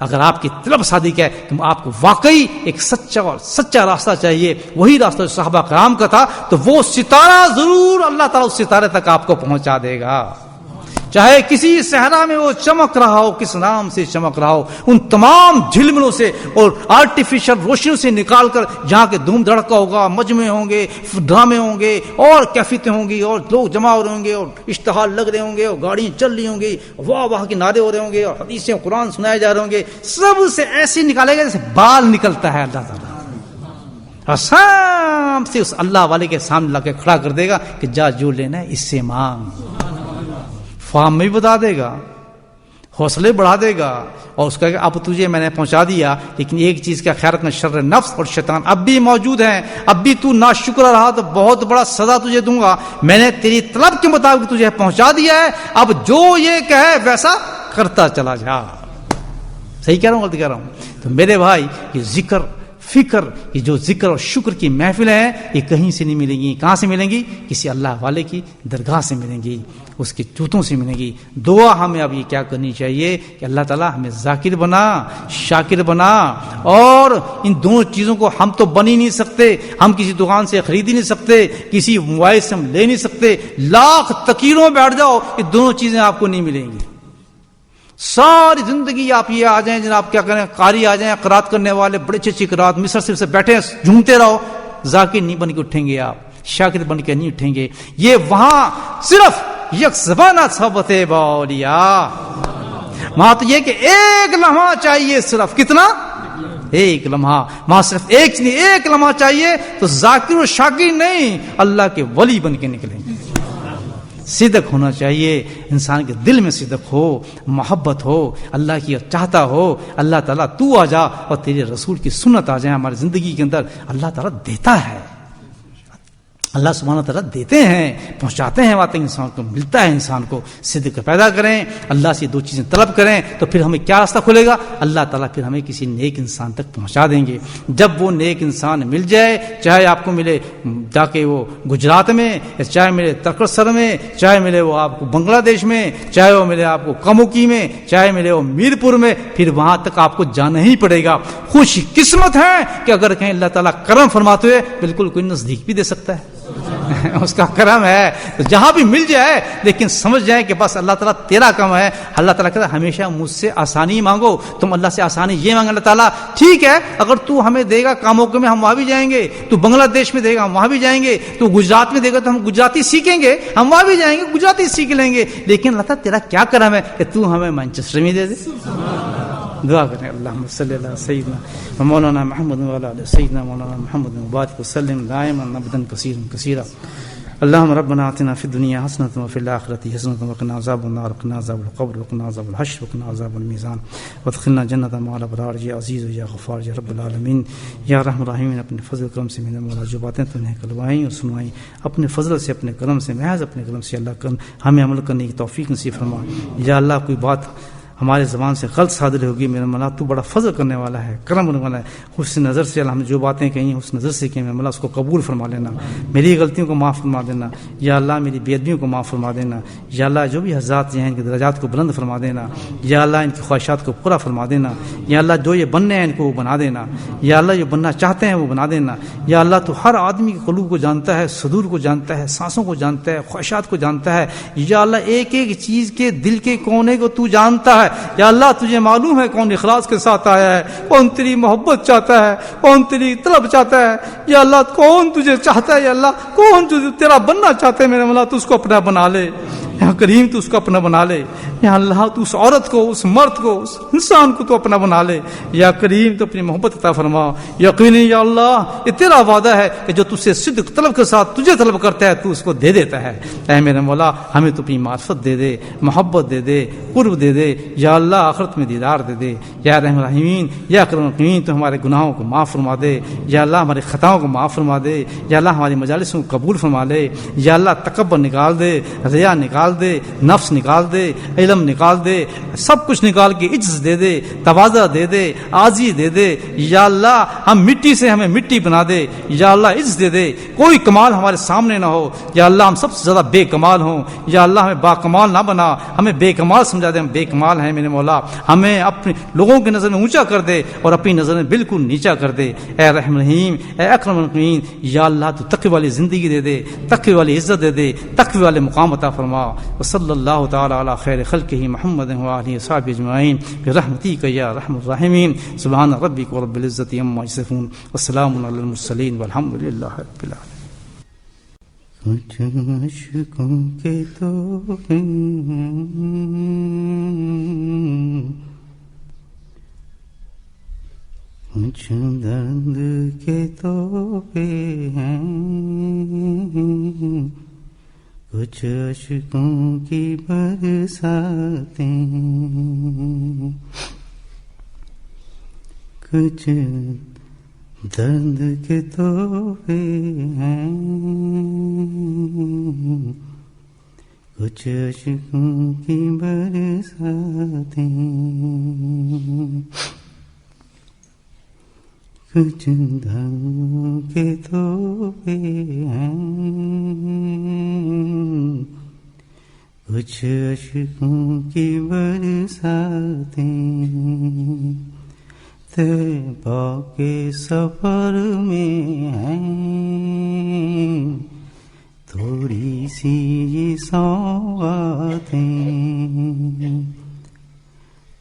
Speaker 1: اگر آپ کی طلب صادق ہے کہ آپ کو واقعی ایک سچا راستہ چاہیے، وہی راستہ جو صحابہ کرام کا تھا، تو وہ ستارہ ضرور اللہ تعالیٰ اس ستارے تک آپ کو پہنچا دے گا، چاہے کسی صحرا میں وہ چمک رہا ہو، کس نام سے چمک رہا ہو، ان تمام جھلملوں سے اور آرٹیفیشل روشنیوں سے نکال کر جہاں کے دھوم دھڑکا ہوگا، مجمع ہوں گے، ڈرامے ہوں گے، اور کیفیتیں ہوں گی، اور لوگ جمع ہو رہے ہوں گے، اور اشتہار لگ رہے ہوں گے، اور گاڑیاں چل رہی ہوں گی، واہ واہ کے نعرے ہو رہے ہوں گے، اور حدیثیں قرآن سنائے جا رہے ہوں گے، سب سے ایسے نکالے گا جیسے بال نکلتا ہے اللہ تعالیٰ، آسام سے اس اللہ والے کے سامنے لا کے کھڑا کر دے گا کہ جا جو لینا ہے اس سے مانگ، فارم میں بھی بتا دے گا، حوصلے بڑھا دے گا، اور اس کا کہ اب تجھے میں نے پہنچا دیا، لیکن ایک چیز کا خیال رکھنا، شر نفس اور شیطان اب بھی موجود ہیں، اب بھی تو ناشکر رہا تو بہت بڑا سزا تجھے دوں گا، میں نے تیری طلب کے مطابق تجھے پہنچا دیا ہے، اب جو یہ کہے ویسا کرتا چلا جا۔ صحیح کہہ رہا ہوں غلط کہہ رہا ہوں؟ تو میرے بھائی، یہ ذکر فکر، یہ جو ذکر اور شکر کی محفلیں ہیں، یہ کہیں سے نہیں ملیں گی، کہاں سے ملیں گی؟ کسی اللہ والے کی درگاہ سے ملیں گی، اس کے جوتوں سے ملیں گی۔ دعا ہمیں اب یہ کیا کرنی چاہیے کہ اللہ تعالیٰ ہمیں ذاکر بنا، شاکر بنا، اور ان دونوں چیزوں کو ہم تو بن ہی نہیں سکتے، ہم کسی دکان سے خرید ہی نہیں سکتے، کسی موبائل سے ہم لے نہیں سکتے، لاکھ تکیروں بیٹھ جاؤ یہ دونوں چیزیں آپ کو نہیں ملیں گی۔ ساری زندگی آپ یہ آ جائیں جناب، کیا کریں، قاری آ جائیں، قرات کرنے والے بڑے اچھی قرات مصر صرف سے بیٹھے ہیں، جھومتے رہو، ذاکر نہیں بن کے اٹھیں گے آپ، شاکر بن کے نہیں اٹھیں گے۔ یہ وہاں صرف یک زبانہ صحبت باولیاء، وہاں تو یہ کہ ایک لمحہ چاہیے، صرف کتنا؟ ایک لمحہ، وہاں صرف ایک لمحہ چاہیے، تو ذاکر و شاکر نہیں، اللہ کے ولی بن کے نکلیں گے۔ صدق ہونا چاہیے، انسان کے دل میں صدق ہو، محبت ہو، اللہ کی چاہتا ہو، اللہ تعالیٰ تو آ جا اور تیرے رسول کی سنت آ جائے ہماری زندگی کے اندر، اللہ تعالیٰ دیتا ہے، اللہ سبحانہ تعالیٰ دیتے ہیں، پہنچاتے ہیں وہاں تک انسان کو، ملتا ہے انسان کو۔ صدق پیدا کریں، اللہ سے دو چیزیں طلب کریں، تو پھر ہمیں کیا راستہ کھلے گا؟ اللہ تعالیٰ پھر ہمیں کسی نیک انسان تک پہنچا دیں گے۔ جب وہ نیک انسان مل جائے، چاہے آپ کو ملے جا کے وہ گجرات میں، چاہے ملے ترکسر میں، چاہے ملے وہ آپ کو بنگلہ دیش میں، چاہے وہ ملے آپ کو کموکی میں، چاہے ملے وہ میرپور میں، پھر وہاں تک آپ کو جانا ہی پڑے گا۔ خوش قسمت ہے کہ اگر کہیں اللہ تعالیٰ کرم فرماتے ہوئے بالکل کوئی نزدیک بھی دے سکتا ہے، اس کا کرم ہے، تو جہاں بھی مل جائے، لیکن سمجھ جائیں کہ بس اللہ تعالیٰ تیرا کم ہے۔ اللہ تعالیٰ کہتا ہے ہمیشہ مجھ سے آسانی مانگو، تم اللہ سے آسانی یہ مانگ، اللہ تعالیٰ ٹھیک ہے اگر تو ہمیں دے گا کاموں میں ہم وہاں بھی جائیں گے، تو بنگلہ دیش میں دے گا ہم وہاں بھی جائیں گے، تو گجرات میں دے گا تو ہم گجراتی سیکھیں گے، ہم وہاں بھی جائیں گے گجراتی سیکھ لیں گے، لیکن اللہ تعالیٰ تیرا کیا کرم ہے کہ تو ہمیں مانچسٹر میں دے دے۔ دعا کریں، اللہم صلی اللہ سیدنا مولانا محمد وعلی آلہ سیدنا مولانا محمد مبارک وسلم دائما ابدا کثیرا کثیرا۔ اللهم ربنا آتنا في الدنيا حسنة وفي الآخرة حسنة وقنا عذاب النار وقنا عذاب القبر وقنا عذاب الحشر وقنا عذاب الميزان وادخلنا جنة مع الأبرار يا عزيز يا غفار يا رب العالمین یا رحم الرحیمین۔ اپنے فضل کرم سے میرے مولا جو باتیں تو نے کلوائیں اور سنوائیں، اپنے فضل سے، اپنے کرم سے، محض اپنے کرم سے اللہ کرم ہمیں عمل کرنے کی توفیق نصیب فرما۔ یا اللہ کوئی بات ہمارے زبان سے غلط صادر ہوگی، میرا مولا تو بڑا فضل کرنے والا ہے، کرم کرنے والا ہے، حسن نظر سے اللہ ہم جو باتیں کہیں اس نظر سے کہیں، میرا مولا اس کو قبول فرما لینا، میری غلطیوں کو معاف فرما دینا، یا اللہ میری بے ادبیوں کو معاف فرما دینا، یا اللہ جو بھی حضرات ہیں ان کے درجات کو بلند فرما دینا، یا اللہ ان کی خواہشات کو پورا فرما دینا، یا اللہ جو یہ بننے ہیں ان کو وہ بنا دینا، یا اللہ جو بننا چاہتے ہیں وہ بنا دینا، یا اللہ تو ہر آدمی کے قلوب کو جانتا ہے، صدور کو جانتا ہے، سانسوں کو جانتا ہے، خواہشات کو جانتا ہے، یا اللہ ایک ایک چیز کے دل کے کونے کو تو جانتا ہے، یا اللہ تجھے معلوم ہے کون اخلاص کے ساتھ آیا ہے، کون تیری محبت چاہتا ہے، کون تیری طلب چاہتا ہے، یا اللہ کون تجھے چاہتا ہے، یا اللہ کون تجھے تیرا بننا چاہتا ہے، میرے مولا تو اس کو اپنا بنا لے، یا کریم تو اس کو اپنا بنا لے، یا اللہ تو اس عورت کو، اس مرد کو، اس انسان کو تو اپنا بنا لے، یا کریم تو اپنی محبت عطا فرما۔ یقینی یا اللہ یہ تیرا وعدہ ہے کہ جو تجھ سے صدق طلب کے ساتھ تجھے طلب کرتا ہے تو اس کو دے دیتا ہے۔ اے میرے مولا ہمیں تو اپنی معرفت دے دے، محبت دے دے، قرب دے دے، یا اللہ آخرت میں دیدار دے دے، یا رحم الرحیمین یا اکرم الاکرمین تو ہمارے گناہوں کو معاف فرما دے، یا اللہ ہمارے خطاؤں کو معاف فرما دے، یا اللہ ہماری مجالسوں کو قبول فرما لے، یا اللہ تکبر نکال دے، ریا نکال دے، نفس نکال دے، علم نکال دے، سب کچھ نکال کے عجز دے دے، تواضع دے دے، عاجزی دے دے. یا اللہ ہم مٹی سے ہمیں مٹی بنا دے. یا اللہ عزت دے دے، کوئی کمال ہمارے سامنے نہ ہو. یا اللہ ہم سب سے زیادہ بے کمال ہوں. یا اللہ ہمیں با کمال نہ بنا، ہمیں بے کمال سمجھا دے. ہم بے کمال ہیں میرے مولا، ہمیں اپنے لوگوں کی نظر میں اونچا کر دے اور اپنی نظر میں بالکل نیچا کر دے. اے رحم رحیم، اے اکرم الاکرمین، یا اللہ تو تقوی والی زندگی دے دے، تقوی والی عزت دے دے، تقوی والے مقام عطا فرما. وصلی اللہ تعالی علی خیر خلقہ محمد وآلہ وصحبہ اجمعین برحمتک یا ارحم الراحمین. سبحان ربک رب العزۃ عما یصفون والسلام علی المرسلین والحمد للہ رب العالمین.
Speaker 2: کچھ عشقوں کے تحفے، کچھ درد کے تحفے ہیں، کچھ عشقوں کی برساتیں، کچھ درد کے تحفے ہیں، کچھ عشقوں کی برساتیں، کچھ دھروں کے تحفے ہیں، کچھ عشقوں کی برساتیں. طیبہ کے سفر میں ہیں تھوڑی سی یہ سوغاتیں،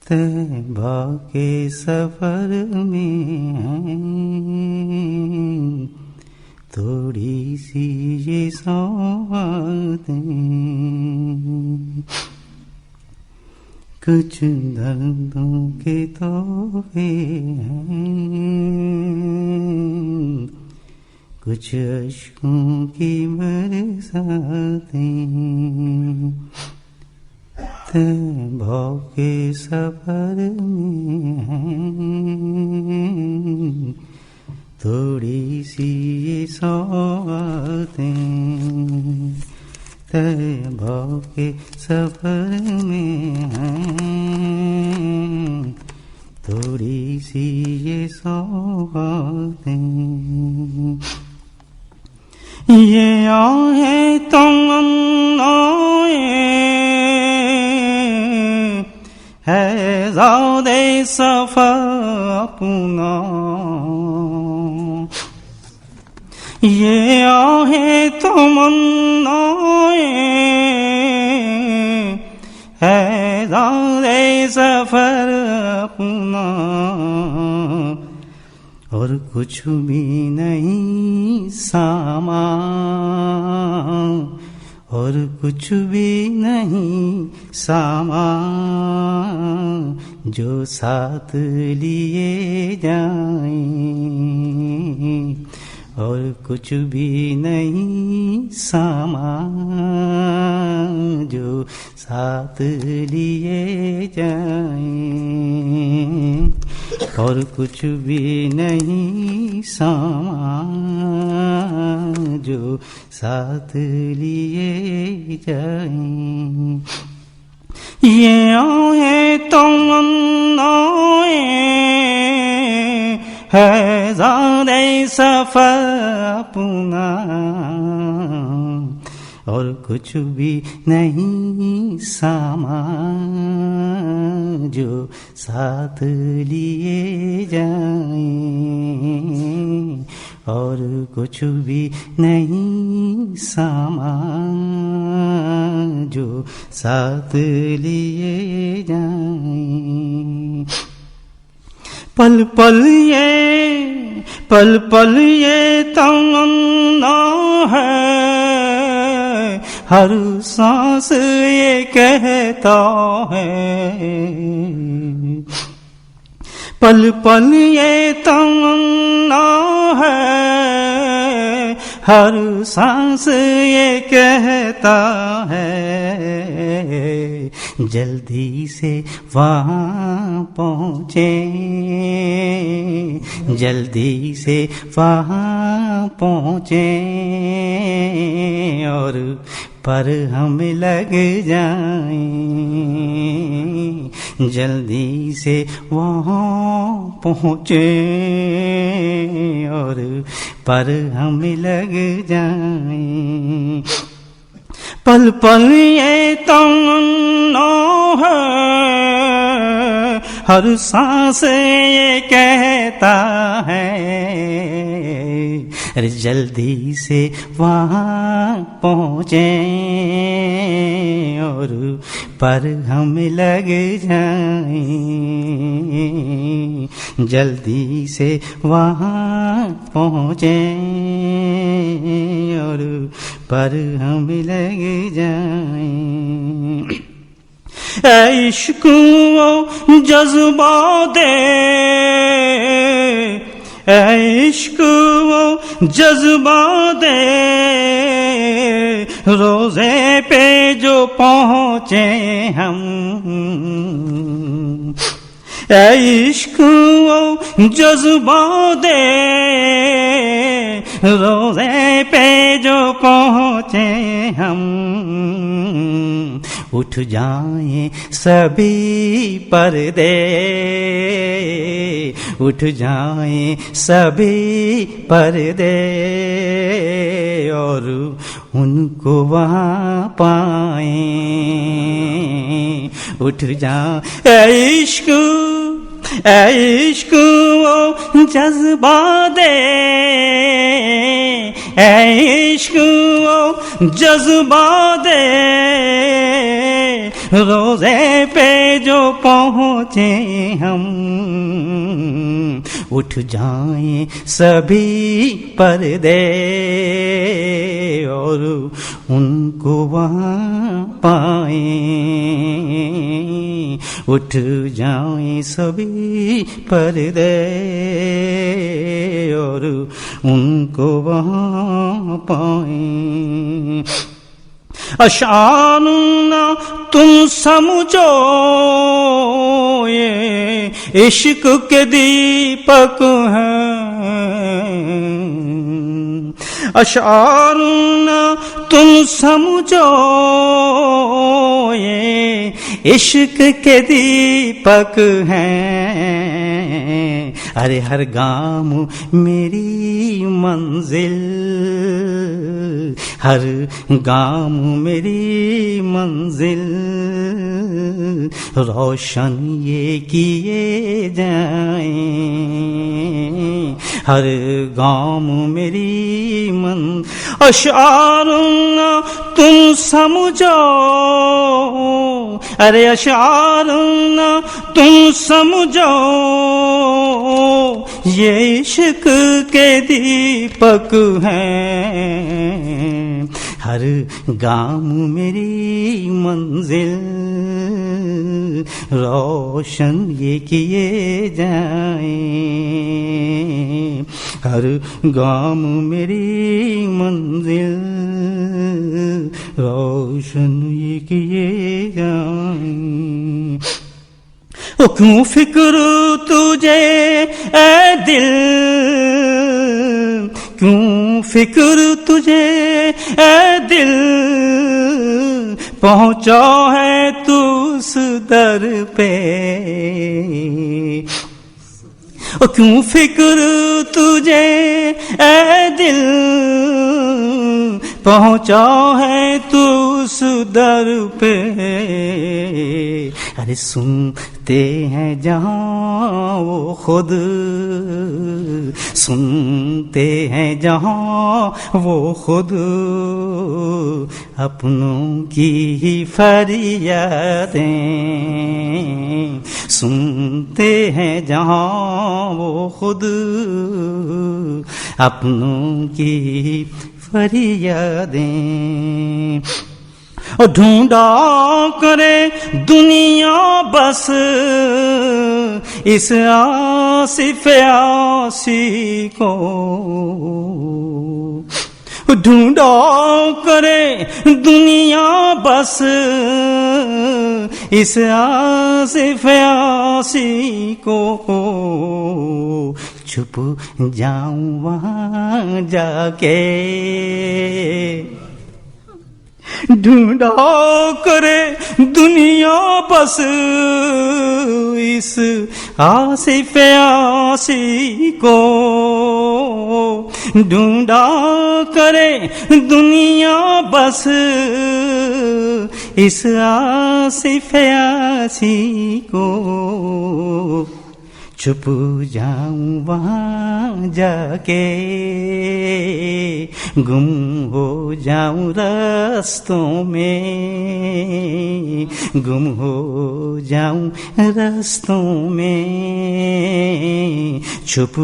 Speaker 2: طیبہ کے سفر میں ہیں تھوڑی سی یہ سوغاتیں، کچھ دردوں کے تحفے ہیں، کچھ عشقوں کی برساتیں. طیبہ کے سفر میں ہیں تھوڑی سی یہ سوغاتیں، طیبہ کے سفر میں ہیں تھوڑی سی یہ سوغاتیں. یہ آہیں تمنائیں ہے زاد سفر اپنا، یہ آہیں تمنائیں ہے زاد سفر اپنا، اور کچھ بھی نہیں سامان، اور کچھ بھی نہیں سامان جو ساتھ لیے جائیں، اور کچھ بھی نہیں سامان جو ساتھ لیے جائیں، اور کچھ بھی نہیں سامان جو ساتھ لیے جائیں. یہ آہیں تمنائیں ہے زاد سفر اپنا، اور کچھ بھی نہیں سامان جو ساتھ لیے جائیں، اور کچھ بھی نہیں سامان جو ساتھ لیے جائیں. پل پل یہ تمنا ہے، ہر سانس یہ کہتا ہے، پل پل یہ تمنا ہے، ہر سانس یہ کہتا ہے، جلدی سے وہاں پہنچیں، جلدی سے وہاں پہنچیں، اور پر ہم لگ جائیں، جلدی سے وہاں پہنچیں اور پر ہم لگ جائیں۔ پل پل یہ تمنا ہے، ہر سانس یہ کہتا ہے، ارے جلدی سے وہاں پہنچیں اور پر ہم لگ جائیں، جلدی سے وہاں پہنچیں اور پر ہم لگ جائیں۔ اے عشق و جذبہ دے، اے عشق و جذبہ دے، روزے پہ جو پہنچے ہم، اے عشق و جذبہ دے، روزے پہ جو پہنچے ہم، اٹھ جائیں سبھی پردے، اٹھ جائیں سبھی پردے اور ان کو وہاں پائیں، اٹھ جائیں اے عشق، اے عشق و جذبہ دے، اے عشق و جذبہ دے، روزے پہ جو پہنچے ہم، اٹھ جائیں سبھی پردے اور ان کو وہاں پائیں، اٹھ جائیں سبھی پردے اور ان کو وہاں پائیں۔ اشعار نہ تم سمجھو یہ عشق کے دیپک ہیں، اشعار نہ تم سمجھو یہ عشق کے دیپک ہیں، ارے ہر گام میری منزل، ہر گام میری منزل، روشن یہ کیے جائیں، ہر گام میری اشعار نہ تم سمجھو، ارے اشعار نہ تم سمجھو یہ عشق کے دیپک ہیں، ہر گام میری منزل، روشن یہ کیے جائیں، ہر گام میری منزل، روشن یہ کیے جائیں۔ کیوں فکر تجھے اے دل، کیوں فکر تجھے اے دل، پہنچا ہے تو اس در پہ، کیوں فکر تجھے اے دل، پہنچا ہے تو اس در پہ، ارے سنتے ہیں جہاں وہ خود، سنتے ہیں جہاں وہ خود، اپنوں کی ہی فریادیں، سنتے ہیں جہاں وہ خود، اپنوں کی ہی فریادیں، اور ڈھونڈا کرے دنیا بس اس آصف آسی کو، ڈھونڈا کرے دنیا بس اس آصف آسی کو، چھپ جاؤں وہاں جا کے، ڈھونڈا کرے دنیا بس اس آصف آسی کو، ڈھونڈا کرے دنیا بس اس آصف آسی کو، چھپ جاؤں وہاں جا کے، گم ہو جاؤں رستوں میں، گم ہو جاؤں رستوں میں، چھپ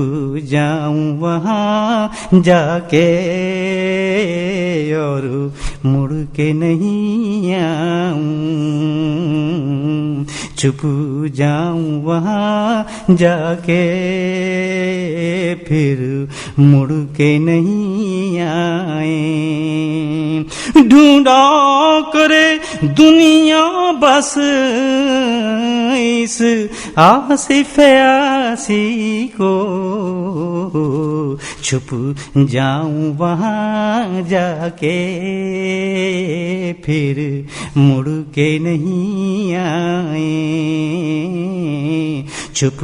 Speaker 2: جاؤں وہاں جا کے، اور مڑ کے نہیں آؤں، چھپ جاؤں وہاں جا کے، پھر مڑ کے نہیں آئیں، ڈھونڈا کرے دنیا بس اس آصف آسی کو، چھپ جاؤں وہاں جا کے، پھر مڑ کے نہیں آئیں، چھپ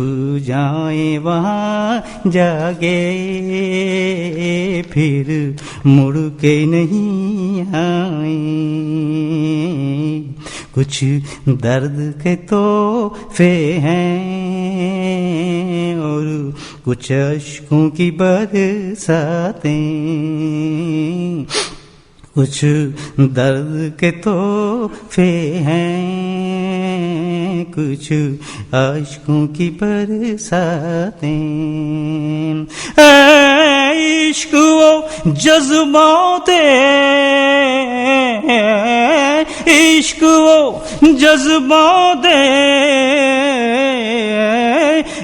Speaker 2: جائیں وہاں جا کے، پھر مڑ کے نہیں آئیں، کچھ درد کے تحفے ہیں اور کچھ اشکوں کی برساتیں، کچھ درد کے تحفے ہیں، کچھ اشکوں کی برساتیں، عشق و جذبات، عشق و جذبات،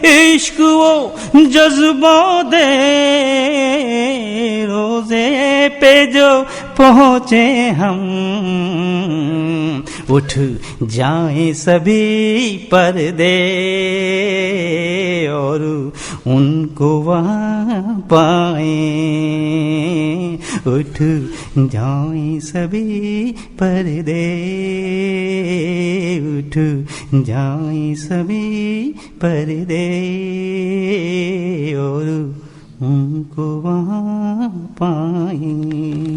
Speaker 2: عشق و جذبات، روزے پہ جو پہنچے ہم، اٹھ جائیں سبھی پردے اور ان کو وہاں پائیں، اٹھ جائیں سبھی پردے، اٹھ جائیں سبھی پردے اور ان کو وہاں پائیں۔